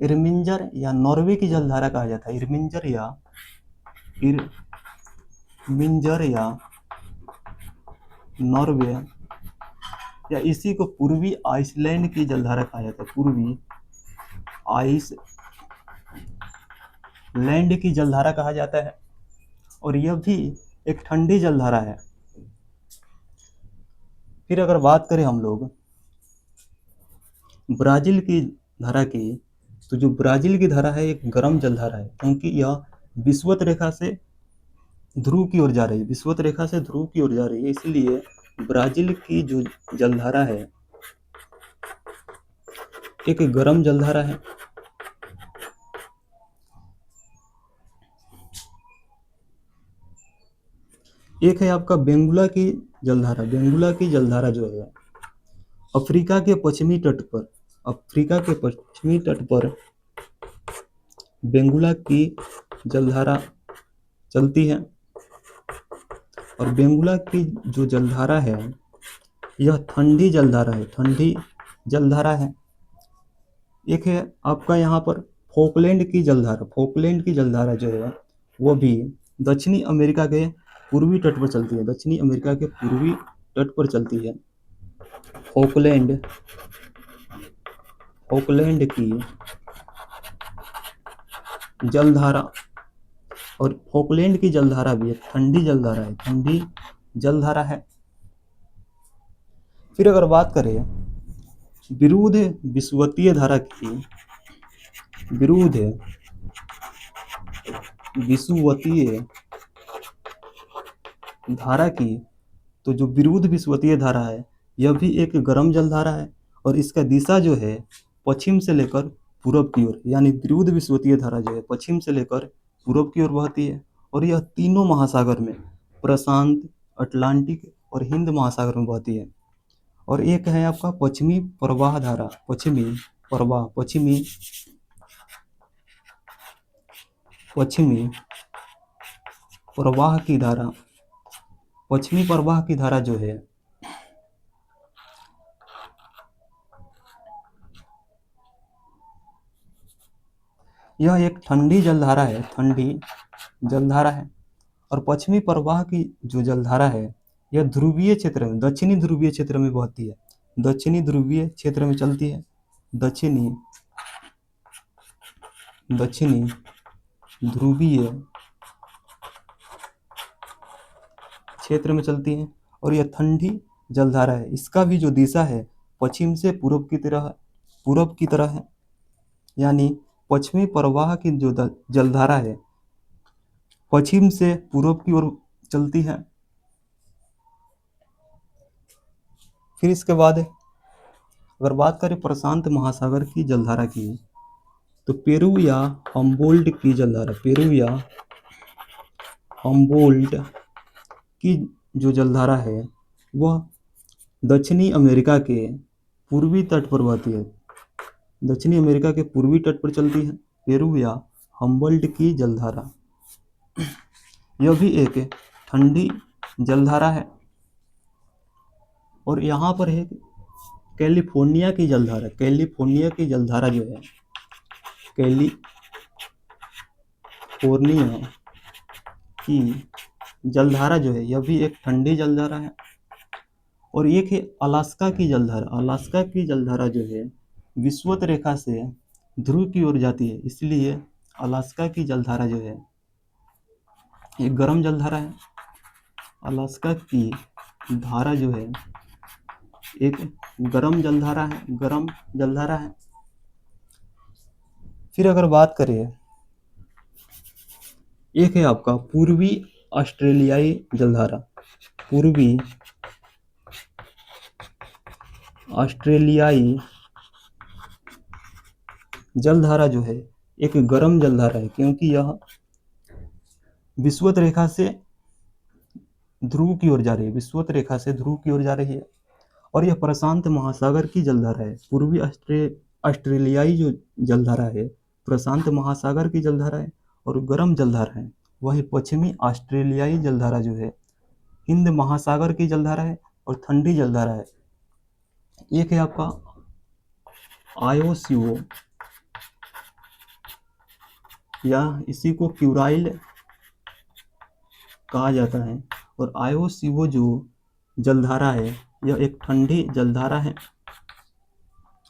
इरमिंजर या नॉर्वे की जलधारा कहा जाता है, इरमिंजर या नॉर्वे, या इसी को पूर्वी आइसलैंड की जलधारा कहा जाता है, पूर्वी आइसलैंड की जलधारा कहा जाता है। और यह भी एक ठंडी जलधारा है। फिर अगर बात करें हम लोग ब्राजील की धारा की, तो जो ब्राजील की धारा है एक गर्म जलधारा है, क्योंकि यह विषुवत रेखा से ध्रुव की ओर जा रही है, विषुवत रेखा से ध्रुव की ओर जा रही है, इसलिए ब्राजील की जो जलधारा है एक गर्म जलधारा है। एक है आपका बेंगुला की जलधारा, बेंगुला की जलधारा जो है अफ्रीका के पश्चिमी तट पर, अफ्रीका के पश्चिमी तट पर बेंगुला की जलधारा चलती है। और बेंगुला की जो जलधारा है यह ठंडी जलधारा है, ठंडी जलधारा है। एक है आपका यहाँ पर फोकलैंड की जलधारा, फोकलैंड की जलधारा जो है वो भी दक्षिणी अमेरिका के पूर्वी तट पर चलती है, दक्षिणी अमेरिका के पूर्वी तट पर चलती है। फोकलैंड की जलधारा, और फोकलैंड की जलधारा भी एक ठंडी जलधारा है, ठंडी जलधारा है। फिर अगर बात करें विरुद्ध विषुवतीय धारा की, विरुद्ध विषुवतीय धारा की, तो जो विरुद्ध विषुवतीय धारा है यह भी एक गर्म जलधारा है, और इसका दिशा जो है पश्चिम से लेकर पूर्व की ओर, यानी विरुद्ध विषुवतीय धारा जो है पश्चिम से लेकर पूर्व की ओर बहती है। और यह तीनों महासागर में, प्रशांत, अटलांटिक और हिंद महासागर में बहती है। और एक है आपका पश्चिमी प्रवाह धारा, पश्चिमी प्रवाह, पश्चिमी प्रवाह की धारा, पश्चिमी प्रवाह की धारा जो है यह एक ठंडी जलधारा है, ठंडी जलधारा है। और पश्चिमी प्रवाह की जो जलधारा है यह ध्रुवीय क्षेत्र में, दक्षिणी ध्रुवीय क्षेत्र में बहती है, दक्षिणी ध्रुवीय क्षेत्र में चलती है, दक्षिणी ध्रुवीय क्षेत्र में चलती है। और यह ठंडी जलधारा है, इसका भी जो दिशा है पश्चिम से पूर्व की तरह है, यानी पश्चिमी प्रवाह की जो जलधारा है पश्चिम से पूर्व की ओर चलती है। फिर इसके बाद अगर बात करें प्रशांत महासागर की जलधारा की, तो पेरू या हम्बोल्ट की जलधारा, पेरू या हम्बोल्ट की जो जलधारा है वह दक्षिणी अमेरिका के पूर्वी तट पर बहती है, दक्षिणी अमेरिका के पूर्वी तट पर चलती है पेरू या हम्बोल्ट की जलधारा। यह भी एक ठंडी जलधारा है। और यहाँ पर है कैलिफोर्निया की जलधारा, कैलिफोर्निया की जलधारा जो है, कैलिफोर्निया की जलधारा जो है यह भी एक ठंडी जलधारा है। और एक है अलास्का की जलधारा, अलास्का की जलधारा जो है विषुवत रेखा से ध्रुव की ओर जाती है, इसलिए अलास्का की जलधारा जो है एक गर्म जलधारा है। अलास्का की धारा जो है एक गर्म जलधारा है, गर्म जलधारा है। फिर अगर बात करें, एक है आपका पूर्वी ऑस्ट्रेलियाई जलधारा, पूर्वी ऑस्ट्रेलियाई जलधारा जो है एक गर्म जलधारा है, क्योंकि यह विषुवत रेखा से ध्रुव की ओर जा रही है, विषुवत रेखा से ध्रुव की ओर जा रही है। और यह प्रशांत महासागर की जलधारा है। पूर्वी ऑस्ट्रेलियाई जो जलधारा है प्रशांत महासागर की जलधारा है और गर्म जलधारा है। वही पश्चिमी ऑस्ट्रेलियाई जलधारा जो है हिंद महासागर की जलधारा है और ठंडी जलधारा है। एक है आपका आयोसीओ या इसी को क्यूराइल कहा जाता है। और आयोसीओ जो जलधारा है यह एक ठंडी जलधारा है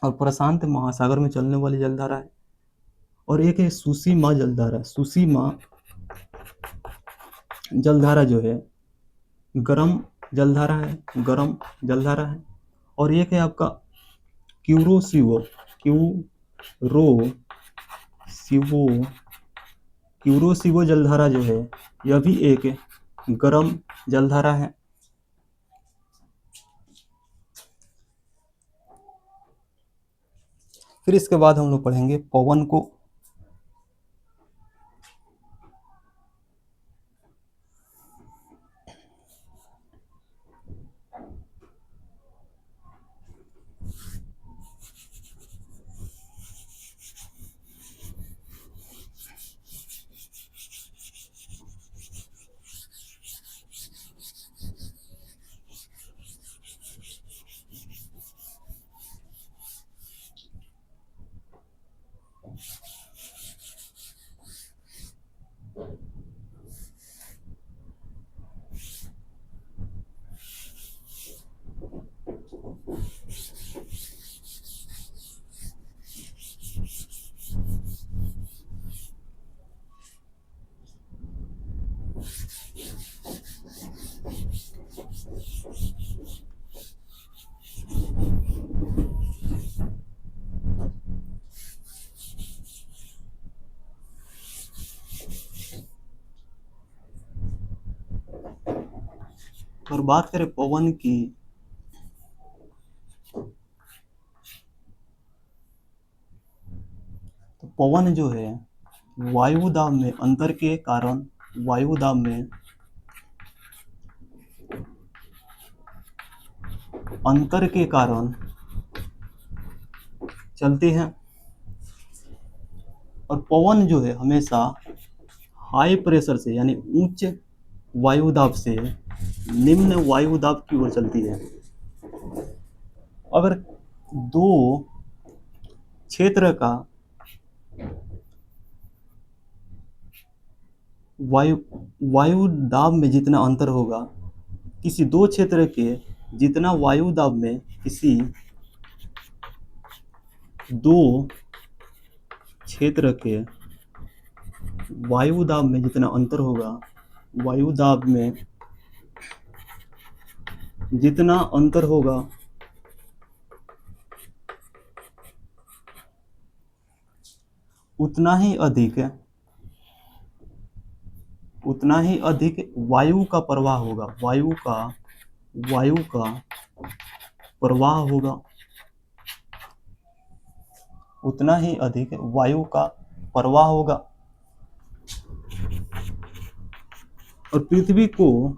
और प्रशांत महासागर में चलने वाली जलधारा है। और एक है सुसीमा जलधारा, सुसीमा जलधारा जो है गर्म जलधारा है, गर्म जलधारा है। और एक है आपका क्यूरोसिवो, क्यूरोसिवो जलधारा जो है यह भी एक गर्म जलधारा है। फिर इसके बाद हम लोग पढ़ेंगे पवन को। और बात करें पवन की, तो पवन जो है वायुदाब में अंतर के कारण, वायुदाब में अंतर के कारण चलते हैं। और पवन जो है हमेशा हाई प्रेशर से यानी उच्च वायुदाब से निम्न वायुदाब की ओर चलती है। अगर दो क्षेत्र का वायुदाब में जितना अंतर होगा, किसी दो क्षेत्र के जितना वायुदाब में किसी दो क्षेत्र के वायुदाब में जितना अंतर होगा, वायुदाब में जितना अंतर होगा उतना ही अधिक वायु का प्रवाह होगा, वायु का प्रवाह होगा। उतना ही अधिक वायु का प्रवाह होगा। और पृथ्वी को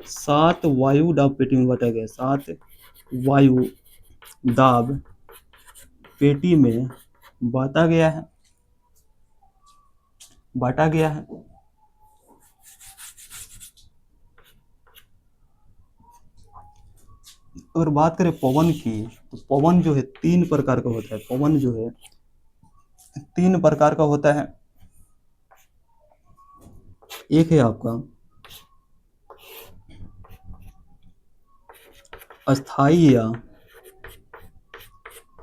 7 वायु दाब पेटी में बांटा गया, 7 वायु दाब पेटी में बांटा गया है। अगर बात करें पवन की, तो पवन जो है 3 प्रकार का होता है। पवन जो है 3 प्रकार का होता है। एक है आपका अस्थायी या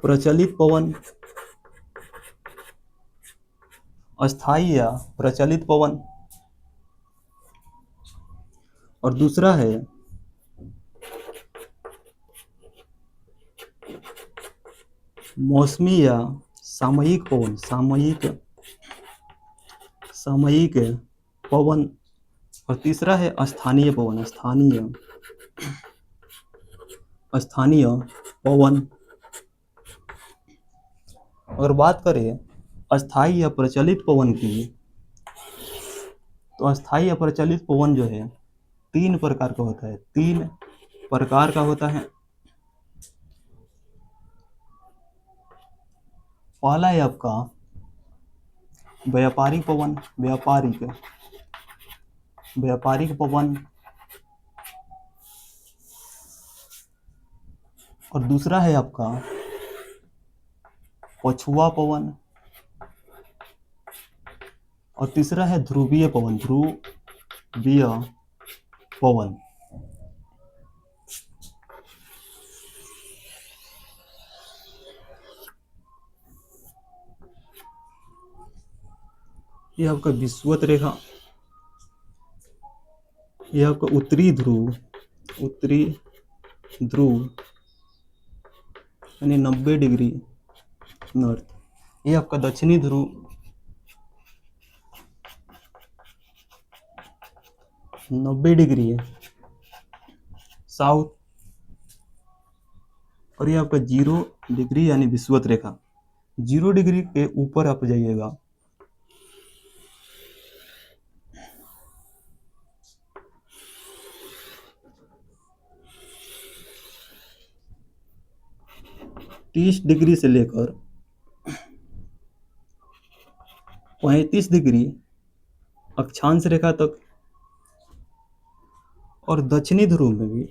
प्रचलित पवन, अस्थायी या प्रचलित पवन। और दूसरा है मौसमी या सामयिक पवन, सामयिक पवन। और तीसरा है स्थानीय पवन, स्थानीय पवन। अगर बात करें अस्थायी या प्रचलित पवन की, तो अस्थायी या प्रचलित पवन जो है 3 प्रकार का होता है। 3 प्रकार का होता है। पहला है आपका व्यापारिक पवन, व्यापारिक पवन। और दूसरा है आपका पछुआ पवन। और तीसरा है ध्रुवीय पवन, पवन। यह आपका विषुवत रेखा, यह आपका उत्तरी ध्रुव यानी 90 डिग्री नॉर्थ। यह आपका दक्षिणी ध्रुव 90 डिग्री साउथ। और यह आपका 0 डिग्री यानी विषुवत रेखा। 0 डिग्री के ऊपर आप जाइएगा, तीस डिग्री से लेकर 35 डिग्री अक्षांश रेखा तक। और दक्षिणी ध्रुव में भी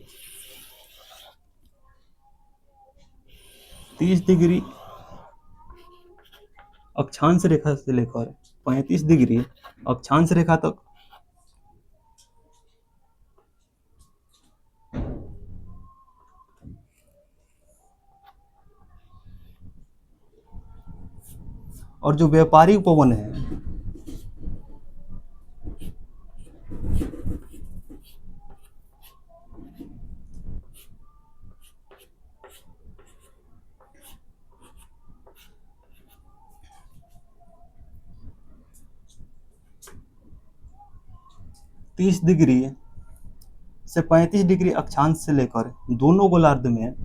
30 डिग्री अक्षांश रेखा से लेकर 35 डिग्री अक्षांश रेखा तक। और जो व्यापारिक पवन है, तीस डिग्री से 35 डिग्री अक्षांश से लेकर दोनों गोलार्ध में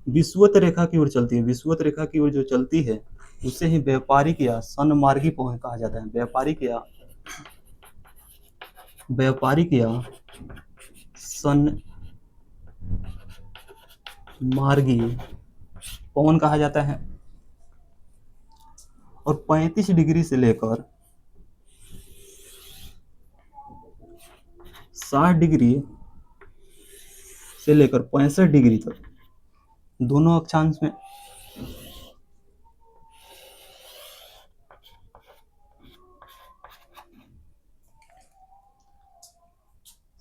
विषुवत रेखा की ओर चलती है। विषुवत रेखा की ओर जो चलती है उसे ही व्यापारिक या सन्मार्गी पवन कहा जाता है। व्यापारिक या सन्मार्गी पवन कहा जाता है। और 35 डिग्री से लेकर 60 डिग्री से लेकर 65 डिग्री तक दोनों अक्षांश में।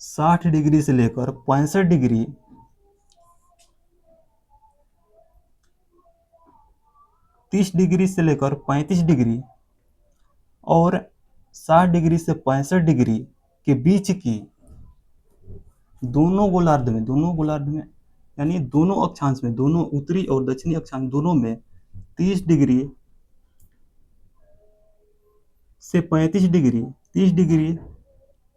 साठ डिग्री से लेकर 65 डिग्री 30 डिग्री से लेकर 35 डिग्री और 60 डिग्री से 65 डिग्री के बीच की दोनों गोलार्ध में यानी दोनों अक्षांश में, दोनों उत्तरी और दक्षिणी अक्षांश दोनों में 30 डिग्री से 35 डिग्री, 30 डिग्री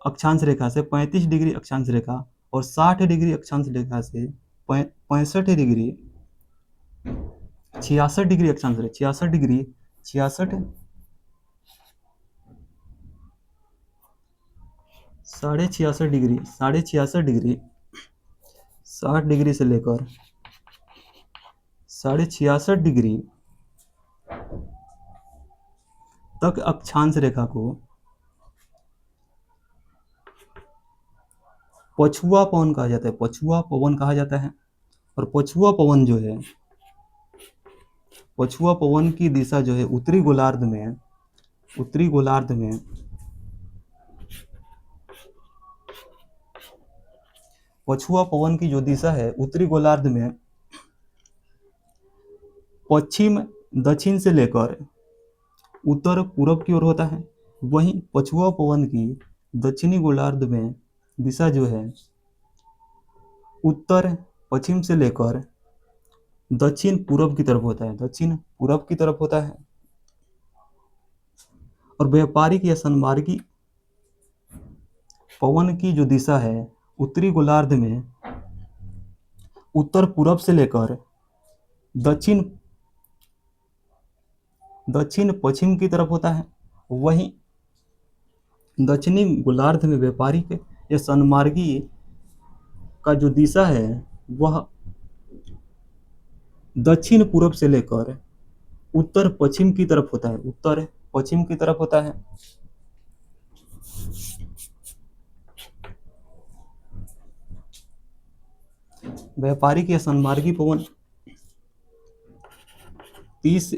अक्षांश रेखा से 35 डिग्री अक्षांश रेखा और 60 डिग्री अक्षांश रेखा से 65 डिग्री 66 डिग्री अक्षांश रेखा, 66 डिग्री, 66, 66.5 डिग्री, 66.5 डिग्री, 60 डिग्री से लेकर 66.5 डिग्री तक अक्षांश रेखा को पछुआ पवन कहा जाता है, पछुआ पवन कहा जाता है। और पछुआ पवन जो है, पछुआ पवन की दिशा जो है उत्तरी गोलार्ध में, उत्तरी गोलार्ध में पछुआ पवन की जो दिशा है उत्तरी गोलार्ध में पश्चिम दक्षिण से लेकर उत्तर पूरब की ओर होता है। वहीं पछुआ पवन की दक्षिणी गोलार्ध में दिशा जो है उत्तर पश्चिम से लेकर दक्षिण पूरब की तरफ होता है, दक्षिण पूरब की तरफ होता है। और व्यापारिक या सन्मार्गी पवन की जो दिशा है उत्तरी गोलार्ध में उत्तर पूरब से लेकर दक्षिण दक्षिण पश्चिम की तरफ होता है। वहीं दक्षिणी गोलार्ध में व्यापारिक या सन्मार्गी का जो दिशा है वह दक्षिण पूरब से लेकर उत्तर पश्चिम की तरफ होता है, उत्तर पश्चिम की तरफ होता है। व्यापारिक या सन्मार्गी पवन 30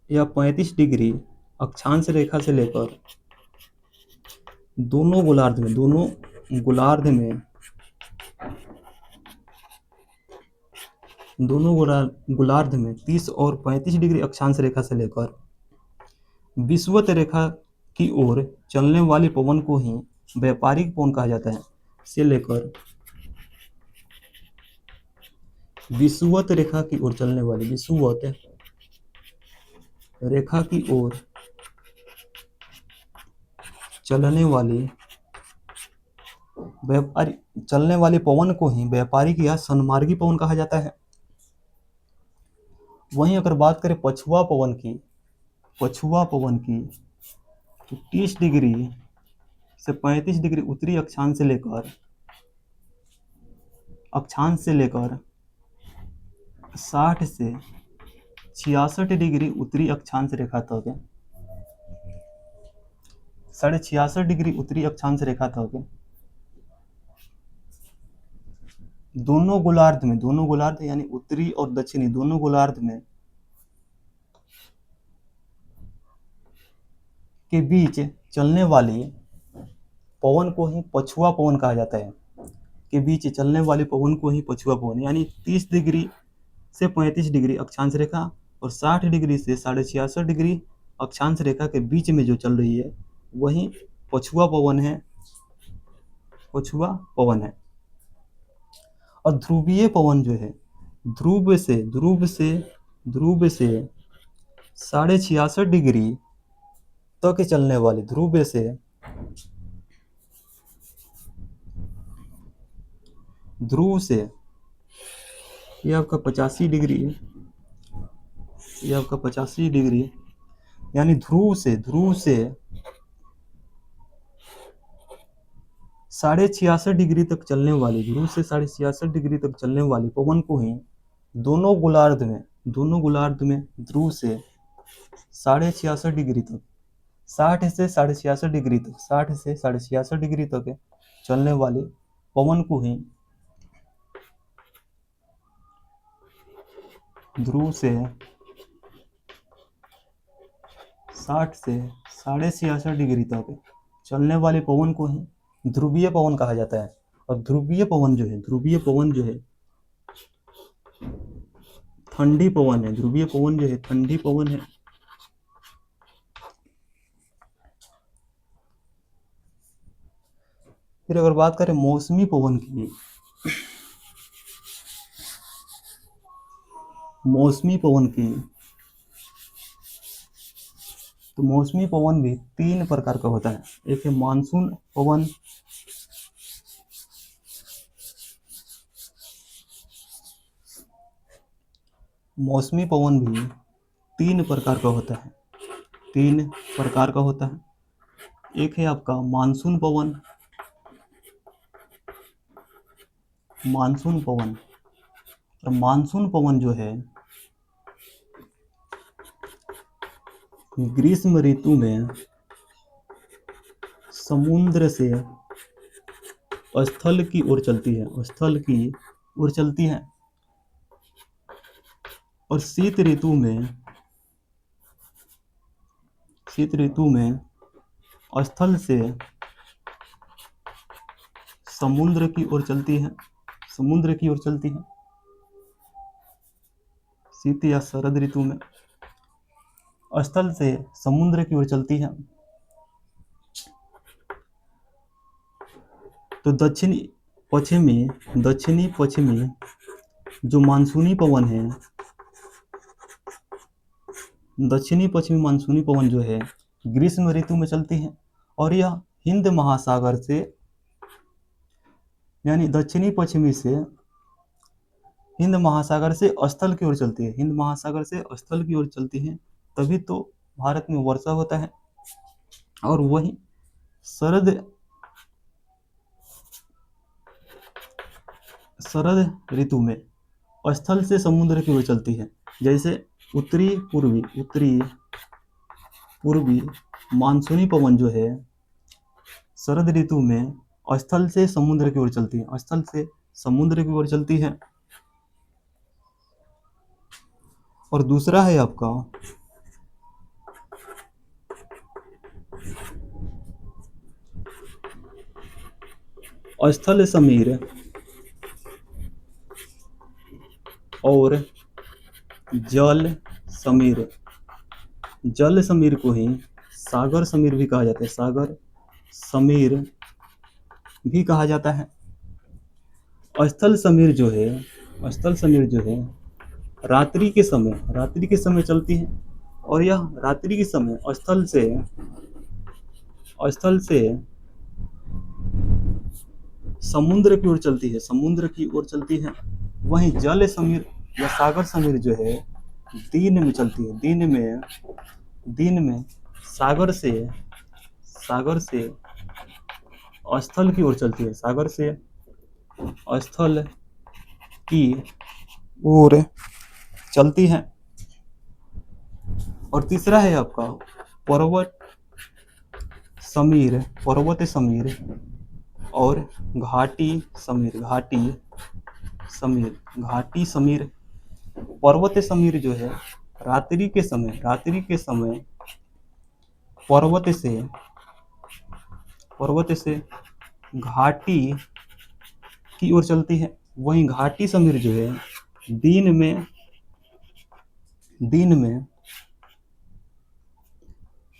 या 35 डिग्री अक्षांश रेखा से लेकर दोनों गोलार्ध में, दोनों गोलार्ध में, दोनों गोलार्ध में 30 और 35 डिग्री अक्षांश रेखा से लेकर विषुवत रेखा की ओर चलने वाली पवन को ही व्यापारिक पवन कहा जाता है। से लेकर विषुवत रेखा की ओर चलने वाली, विषुवत रेखा की ओर चलने वाली चलने वाले पवन को ही व्यापारिक या सन्मार्गी पवन कहा जाता है। वहीं अगर बात करें पछुआ पवन की, पछुआ पवन की तो 30 डिग्री से 35 डिग्री उत्तरी अक्षांश से लेकर 60 से 66 डिग्री उत्तरी अक्षांश रेखा तक, 66.5 डिग्री उत्तरी अक्षांश रेखा तक दोनों गोलार्ध में, दोनों गोलार्ध यानी उत्तरी और दक्षिणी दोनों गोलार्ध में के बीच चलने वाली पवन को ही पछुआ पवन कहा जाता है। के बीच चलने वाले पवन को ही पछुआ पवन, यानी 30 डिग्री से 35 डिग्री अक्षांश रेखा और 60 डिग्री से 66.5 डिग्री अक्षांश रेखा के बीच में जो चल रही है वही पछुआ पवन है, पछुआ पवन है। और ध्रुवीय पवन जो है ध्रुव से 66.5 डिग्री तक चलने वाली, ध्रुव से ये आपका 85 डिग्री है, ये आपका 85 डिग्री यानी ध्रुव से 66.5 डिग्री तक चलने वाली, ध्रुव से 66.5 डिग्री तक चलने वाली पवन को ही दोनों गोलार्ध में ध्रुव से 66.5 डिग्री तक, 60 से 66.5 डिग्री तक, 60 से 66.5 डिग्री तक चलने वाले पवन को ही ध्रुव से 60 से 66.5 डिग्री तक चलने वाले पवन को ही ध्रुवीय पवन कहा जाता है। और ध्रुवीय पवन जो है ठंडी पवन है, ध्रुवीय पवन जो है ठंडी पवन है। फिर अगर बात करें मौसमी पवन की, तो मौसमी पवन भी 3 प्रकार का होता है। एक है मानसून पवन, मौसमी पवन भी 3 प्रकार का होता है, 3 प्रकार का होता है। एक है आपका मानसून पवन, मानसून पवन। और मानसून पवन जो है ग्रीष्म ऋतु में समुद्र से स्थल की ओर चलती है, स्थल की ओर चलती है। और शीत ऋतु में स्थल से समुद्र की ओर चलती है, समुद्र की ओर चलती है। शीत या शरद ऋतु में स्थल से समुद्र की ओर चलती है। तो दक्षिणी पश्चिमी जो मानसूनी पवन है, दक्षिणी पश्चिमी मानसूनी पवन जो है ग्रीष्म ऋतु में चलती है। और यह हिंद महासागर से, यानी दक्षिणी पश्चिमी से हिंद महासागर से स्थल की ओर चलती है, हिंद महासागर से स्थल की ओर चलती है, तभी तो भारत में वर्षा होता है। और वही शरद ऋतु में स्थल से समुद्र की ओर चलती है। जैसे उत्तरी पूर्वी मानसूनी पवन जो है शरद ऋतु में स्थल से समुद्र की ओर चलती है, स्थल से समुद्र की ओर चलती है। और दूसरा है आपका स्थल समीर और जल समीर। जल समीर को ही सागर समीर भी कहा जाता है, सागर समीर भी कहा जाता है। स्थल समीर जो है रात्रि के समय चलती है। और यह रात्रि के समय स्थल से समुद्र की ओर चलती है, वहीं जल समीर या सागर समीर जो है दिन में चलती है, दिन में सागर से स्थल की ओर चलती है, सागर से स्थल की ओर चलती है। और तीसरा है आपका पर्वत समीर और घाटी समीर। पर्वत समीर जो है रात्रि के समय पर्वत से घाटी की ओर चलती है, वहीं घाटी समीर जो है दिन में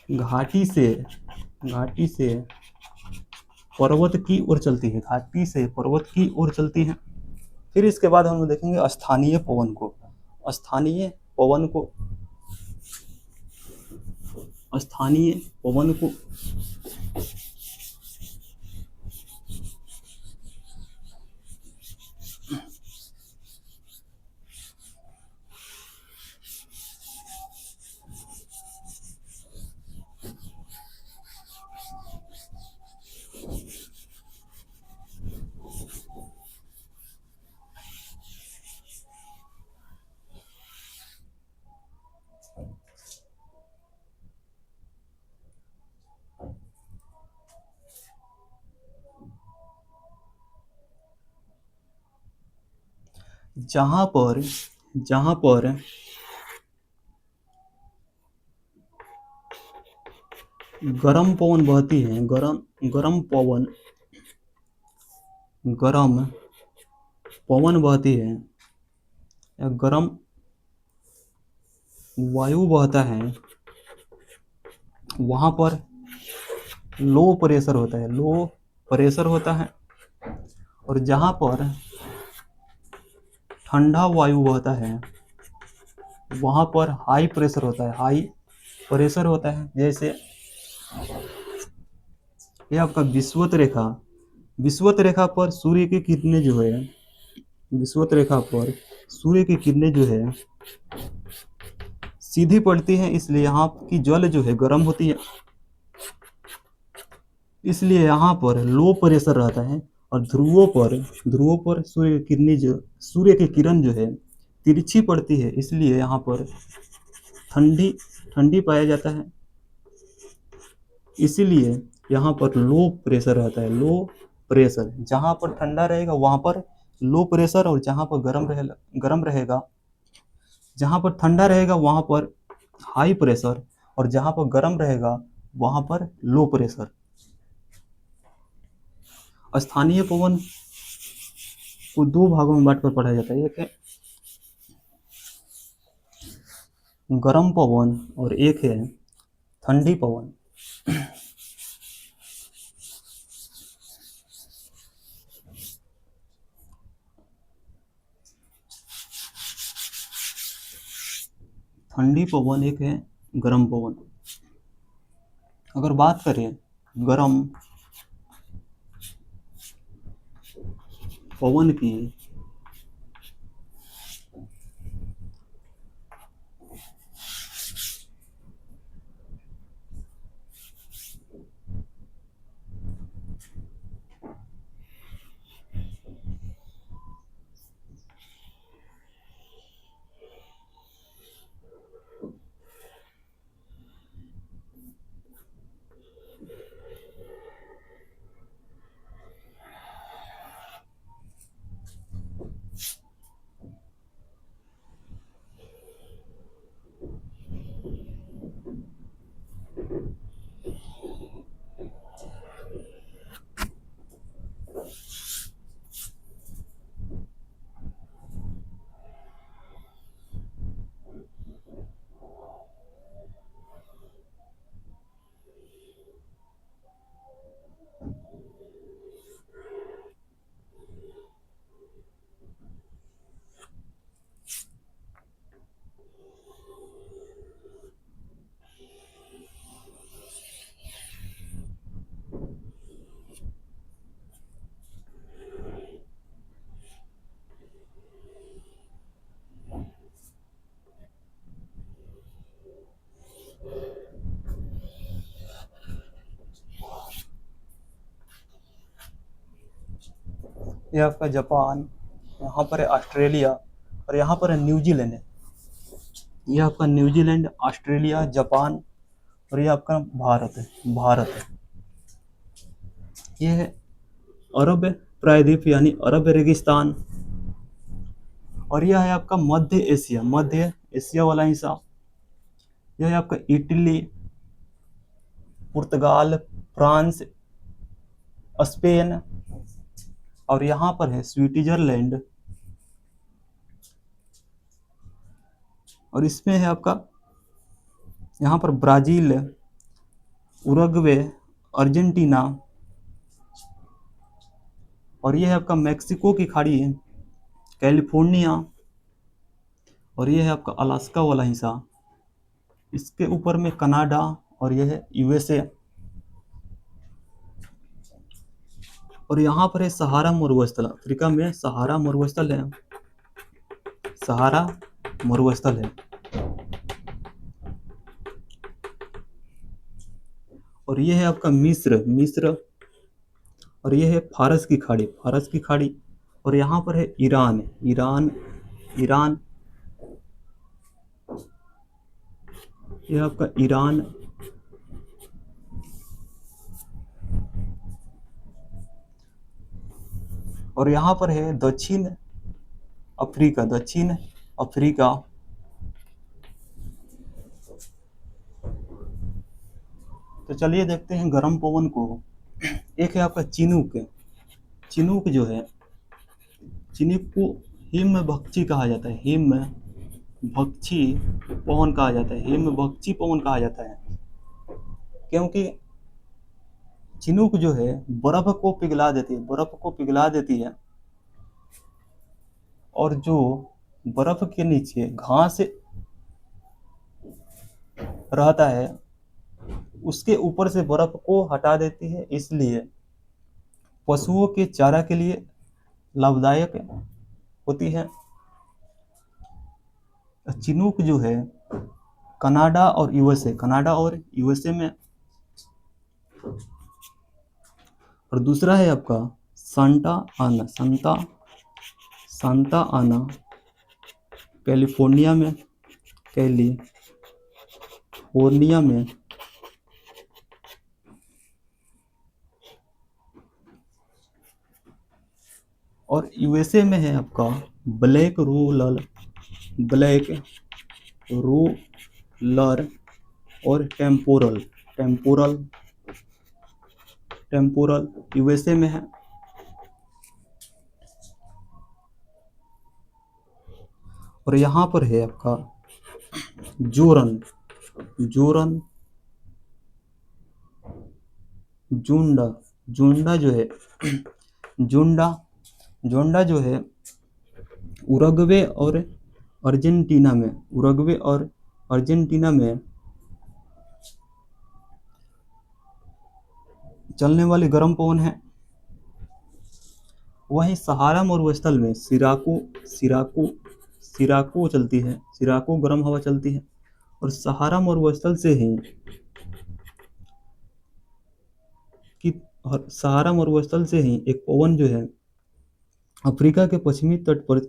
घाटी से पर्वत की ओर चलती है, फिर इसके बाद हम देखेंगे स्थानीय पवन को। स्थानीय पवन को जहां पर गर्म पवन बहती है, गर्म पवन बहती है या गर्म वायु बहता है, वहां पर लो प्रेशर होता है। और जहां पर ठंडा वायु बहता है वहां पर हाई प्रेशर होता है। जैसे ये आपका विषुवत रेखा पर सूर्य की किरणें जो है सीधी पड़ती है, इसलिए यहाँ की जल जो है गर्म होती है, इसलिए यहाँ पर लो प्रेशर रहता है। और ध्रुवों पर सूर्य की किरण जो है तिरछी पड़ती है, इसलिए यहाँ पर ठंडी ठंडी पाया जाता है। इसीलिए यहाँ पर लो प्रेशर रहता है, लो प्रेशर। जहाँ पर ठंडा रहेगा वहाँ पर लो प्रेशर, और जहाँ पर गर्म रहेगा, जहाँ पर ठंडा रहेगा वहाँ पर हाई प्रेशर, और जहाँ पर गर्म रहेगा वहाँ पर लो प्रेशर। स्थानीय पवन को दो भागों में बांटकर पढ़ा जाता है, एक है गर्म पवन और एक है ठंडी पवन। ठंडी पवन एक है गर्म पवन। अगर बात करें गर्म पवन की, ये आपका जापान, यहाँ पर है ऑस्ट्रेलिया, और यहाँ पर है न्यूजीलैंड है। ये आपका न्यूजीलैंड, ऑस्ट्रेलिया, जापान, और ये आपका भारत है। ये है अरब प्रायद्वीप यानी अरब रेगिस्तान, और यह है आपका मध्य एशिया वाला हिस्सा। यह है आपका इटली, पुर्तगाल, फ्रांस, स्पेन, और यहाँ पर है स्विट्जरलैंड, और इसमें है आपका यहाँ पर ब्राजील, उरुग्वे, अर्जेंटीना, और ये है आपका मेक्सिको की खाड़ी है, कैलिफोर्निया, और ये है आपका अलास्का वाला हिस्सा। इसके ऊपर में कनाडा, और ये है यूएसए, और यहाँ पर है सहारा मरुस्थल। अफ्रीका में सहारा मरुस्थल है, सहारा मरुस्थल है। और ये है आपका मिस्र, और ये है फारस की खाड़ी, और यहाँ पर है ईरान, ये आपका ईरान, और यहाँ पर है दक्षिण अफ्रीका। तो चलिए देखते हैं गर्म पवन को। एक है आपका चिनूक जो है, चिनूक को हिमभक्षी कहा जाता है, हिमभक्षी पवन कहा जाता है, क्योंकि चिनूक जो है बर्फ को पिघला देती है, और जो बर्फ के नीचे घास रहता है उसके ऊपर से बर्फ को हटा देती है, इसलिए पशुओं के चारा के लिए लाभदायक होती है। चिनूक जो है कनाडा और यूएसए में, और दूसरा है आपका सांता आना कैलिफोर्निया में, और यूएसए में है आपका ब्लैक रूलर और टेम्पोरल यूएसए में है। और यहाँ पर है आपका जोरन जुंडा जो है उरुग्वे और अर्जेंटीना में चलने वाली गर्म पवन है। वहीं सहारा मरुस्थल में सिराको चलती है, सिराको गर्म हवा चलती है। और सहारा मरुस्थल से ही एक पवन जो है अफ्रीका के पश्चिमी तट पर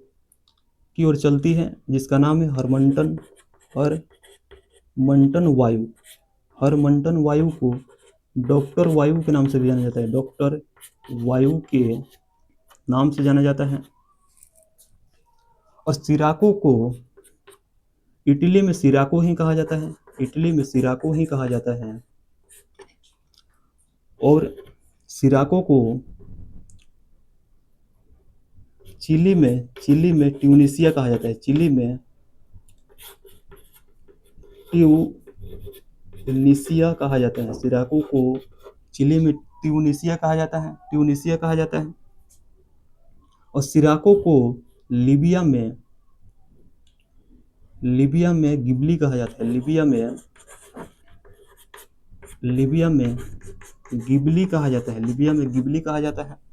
की ओर चलती है, जिसका नाम है हरमंटन वायु को डॉक्टर वायु के नाम से भी जाना जाता है, डॉक्टर वायु के नाम से जाना जाता है। और सिराको को इटली में सिराको ही कहा जाता है, और सिराको को चिली में ट्यूनिसिया कहा जाता है, सिराको को चिली में ट्यूनिसिया कहा जाता है। और सिराको को लीबिया में गिबली कहा जाता है, गिबली कहा जाता है।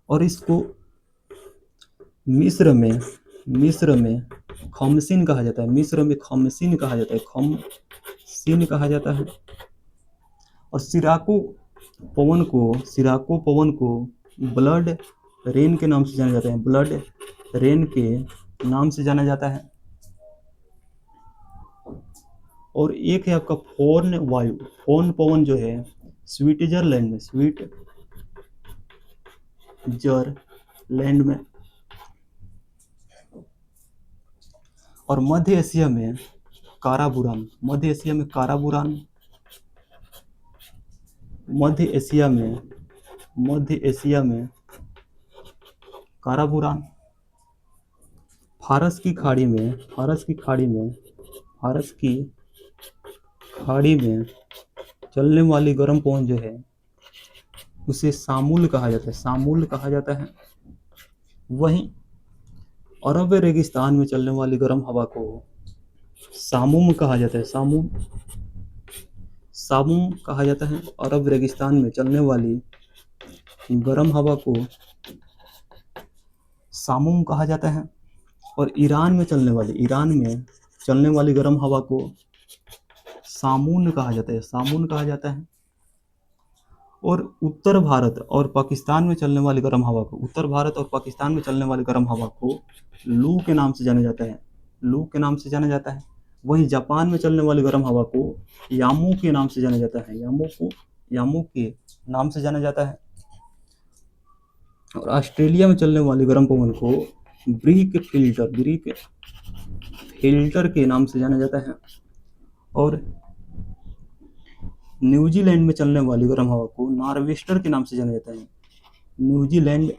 और इसको मिस्र में खमसिन कहा जाता है, और सिराको पवन को ब्लड रेन के नाम से जाना जाता है, और एक है आपका फोर्न पवन जो है स्विट्जरलैंड में। और मध्य एशिया में काराबुरान फारस की खाड़ी में चलने वाली गर्म पवन जो है उसे सामुल कहा जाता है। वहीं अरब रेगिस्तान में चलने वाली गर्म हवा को सामुम कहा जाता है। अरब रेगिस्तान में चलने वाली गर्म हवा को सामुम कहा जाता है। और ईरान में चलने वाली गर्म हवा को सामून कहा जाता है। और उत्तर भारत और पाकिस्तान में चलने वाली गर्म हवा को लू के नाम से जाना जाता है। वहीं जापान में चलने वाली गर्म हवा को यामू के नाम से जाना जाता है। और ऑस्ट्रेलिया में चलने वाली गर्म पवन को ब्रीक फिल्टर के नाम से जाना जाता है। और न्यूजीलैंड में चलने वाली गर्म हवा को नॉर्वेस्टर के नाम से जाना जाता है। न्यूजीलैंड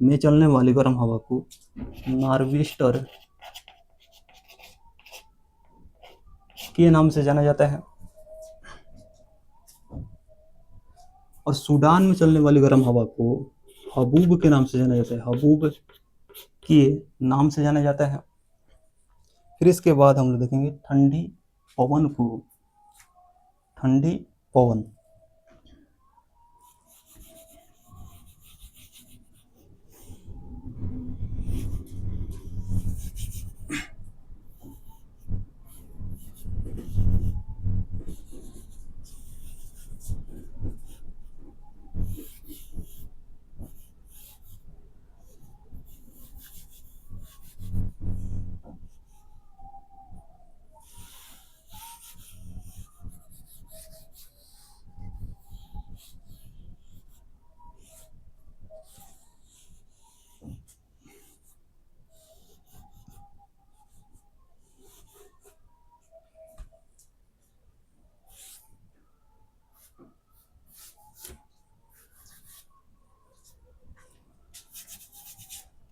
में चलने वाली गर्म हवा को नॉर्वेस्टर के नाम से जाना जाता है। और सूडान में चलने वाली गर्म हवा को हबूब के नाम से जाना जाता है। फिर इसके बाद हम लोग देखेंगे ठंडी पवन को, ठंडी पवन।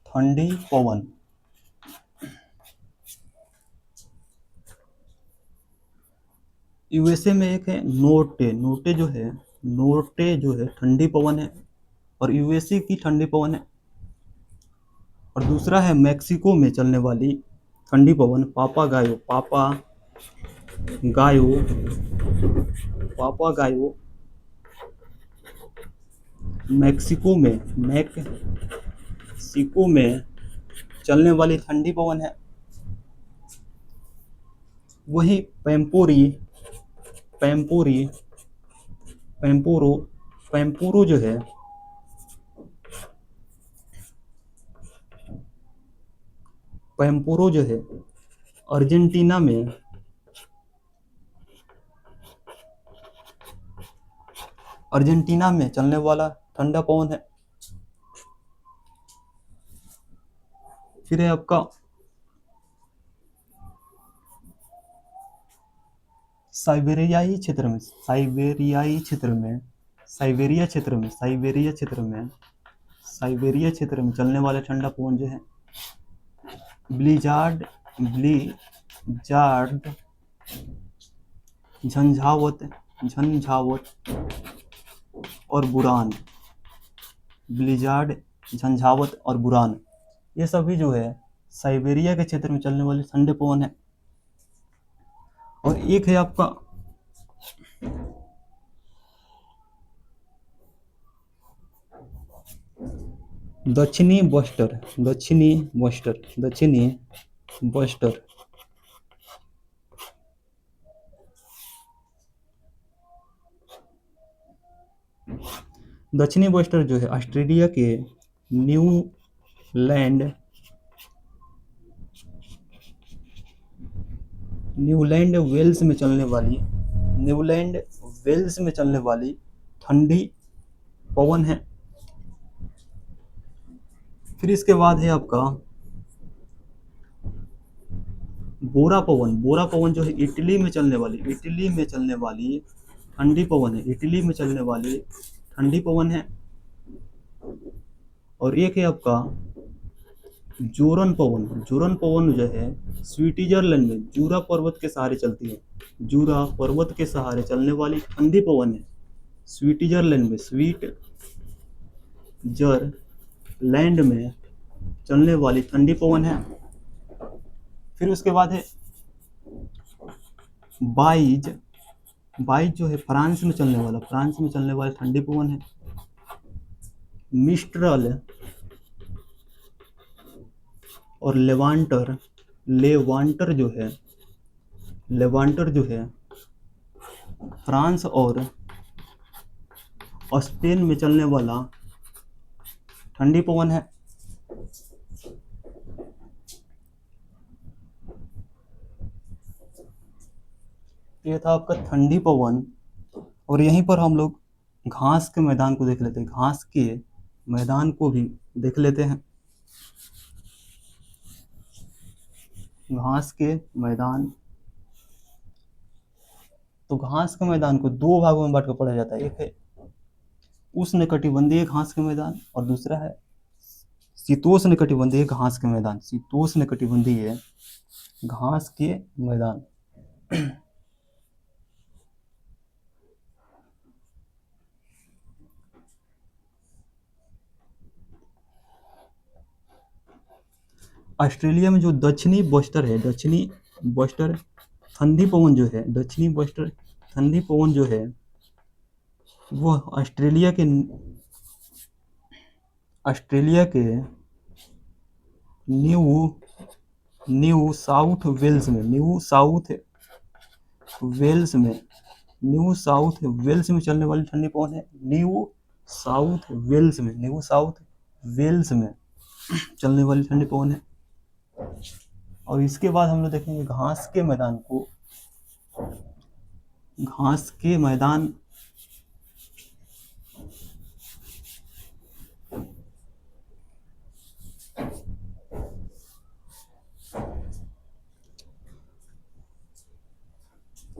ठंडी पवन। यूएसए में एक है नोर्टे, नोटे जो है, नोर्टे जो है ठंडी पवन है और यूएसए की ठंडी पवन है। और दूसरा है मैक्सिको में चलने वाली ठंडी पवन पापा गायो, पापा गायो, पापा गायो। मैक्सिको में चलने वाली ठंडी पवन है। वही पैम्पोरी, पैम्पोरी, पैम्पोरो, पैम्पोरो जो है, पैम्पोरो जो है अर्जेंटीना में, अर्जेंटीना में चलने वाला ठंडा पवन है। फिर है आपका साइबेरियाई क्षेत्र में, साइबेरियाई क्षेत्र में, साइबेरिया क्षेत्र में, साइबेरिया क्षेत्र में, साइबेरिया क्षेत्र में चलने वाला ठंडा पवन जो है ब्लिजार्ड, ब्लिजार्ड, झंझावत, झंझावत और बुरान, ब्लिजार्ड, झंझावत और बुरान, ये सभी जो है साइबेरिया के क्षेत्र में चलने वाले ठंडे पवन है। और एक है आपका दक्षिणी बस्टर, दक्षिणी बस्टर, दक्षिणी बस्टर। दक्षिणी बस्टर जो है ऑस्ट्रेलिया के न्यूलैंड, न्यूलैंड वेल्स में चलने वाली, न्यूलैंड वेल्स में चलने वाली ठंडी पवन है। फिर इसके बाद है आपका बोरा पवन, बोरा पवन जो है इटली में चलने वाली, इटली में चलने वाली ठंडी पवन है, इटली में चलने वाली ठंडी पवन है। और एक है आपका जोरन पवन, जोरन पवन जो है स्विट्जरलैंड में जूरा पर्वत के सहारे चलती है, जूरा पर्वत के सहारे चलने वाली ठंडी पवन है, स्विट्जरलैंड में, स्विट्जरलैंड में चलने वाली ठंडी पवन है। फिर उसके बाद है बाइज, बाइज जो है फ्रांस में चलने वाला, फ्रांस में चलने वाला ठंडी पवन है। मिस्ट्रल और लेवांटर, लेवांटर जो है, लेवांटर जो है फ्रांस और स्पेन में चलने वाला ठंडी पवन है। ये था आपका ठंडी पवन। और यहीं पर हम लोग घास के मैदान को देख लेते हैं, घास के मैदान को भी देख लेते हैं। घास के मैदान, तो घास के मैदान को दो भागों में बांट कर पढ़ा जाता है। एक है उष्णकटिबंधीय घास के मैदान और दूसरा है शीतोष्णकटिबंधीय घास के मैदान, शीतोष्णकटिबंधीय घास के मैदान। ऑस्ट्रेलिया में जो दक्षिणी बस्टर है, दक्षिणी बस्टर ठंडी पवन जो है, दक्षिणी बस्टर ठंडी पवन जो है वह ऑस्ट्रेलिया के न्यू साउथ वेल्स में न्यू साउथ वेल्स में चलने वाली ठंडी पवन है। न्यू साउथ वेल्स में चलने वाली ठंडी पवन है। और इसके बाद हम लोग देखेंगे घास के मैदान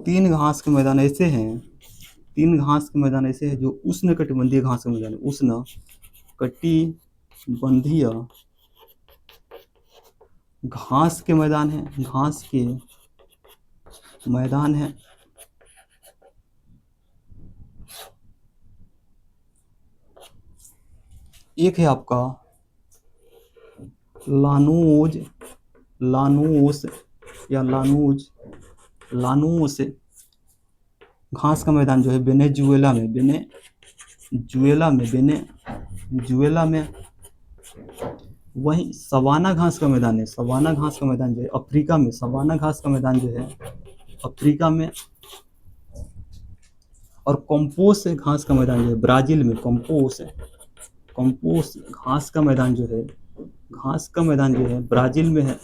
3 घास के मैदान ऐसे हैं जो उष्णकटिबंधीय घास के मैदान है। उष्णकटिबंधीय घास के मैदान है। एक है आपका लानूस या लानूस घास का मैदान जो है वेनेजुएला में। वहीं सवाना घास का मैदान जो है अफ्रीका में। सवाना घास का मैदान जो है अफ्रीका में। और कंपोस घास का मैदान जो है ब्राजील में। कंपोस घास का मैदान जो है ब्राजील में है।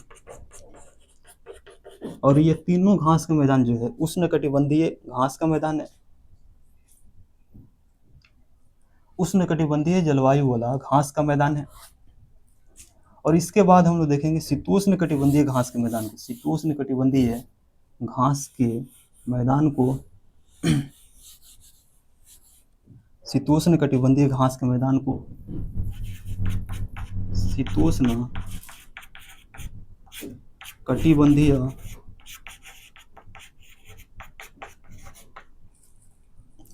और ये तीनों घास का मैदान जो है उष्णकटिबंधीय घास का मैदान है। उष्णकटिबंधीय जलवायु वाला घास का मैदान है। और इसके बाद हम लोग देखेंगे शीतोष्णकटिबंधीय घास के मैदान को। शीतोष्णकटिबंधीय घास के मैदान को शीतोष्णकटिबंधीय घास के मैदान को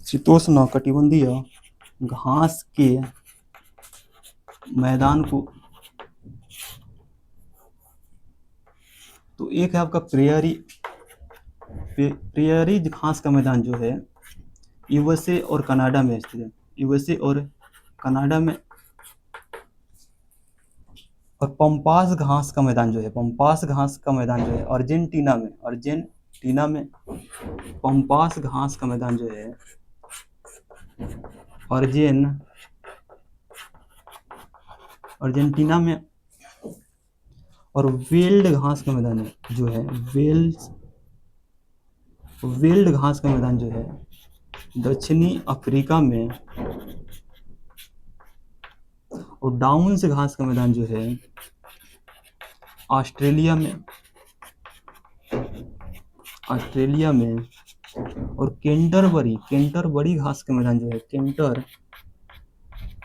शीतोष्णकटिबंधीय घास के मैदान को। तो एक है आपका प्रेयरी घास का मैदान जो है यूएसए और कनाडा में स्थित है। यूएसए और कनाडा में। और पंपास घास का मैदान जो है अर्जेंटीना में। पंपास घास का मैदान जो है अर्जेंटीना में। और वेल्ड घास का मैदान जो है वेल्ड घास का मैदान जो है दक्षिणी अफ्रीका में। और डाउन्स घास का मैदान जो है ऑस्ट्रेलिया में। और केंटरबरी घास का मैदान जो है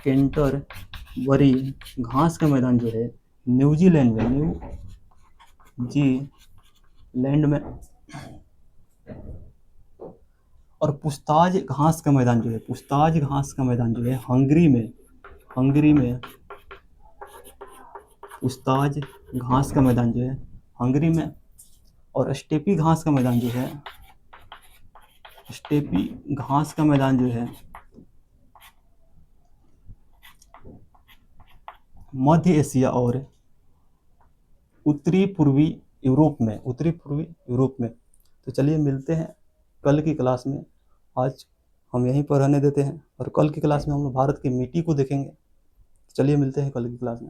केंटरबरी घास का मैदान जो है न्यूजीलैंड में। और पुस्ताज घास का मैदान जो है हंगरी में। पुस्ताज घास का मैदान जो है हंगरी में। और स्टेपी घास का मैदान जो है मध्य एशिया और उत्तरी पूर्वी यूरोप में। तो चलिए मिलते हैं कल की क्लास में। आज हम यहीं पर रहने देते हैं और कल की क्लास में हम लोग भारत की मिट्टी को देखेंगे। चलिए मिलते हैं कल की क्लास में।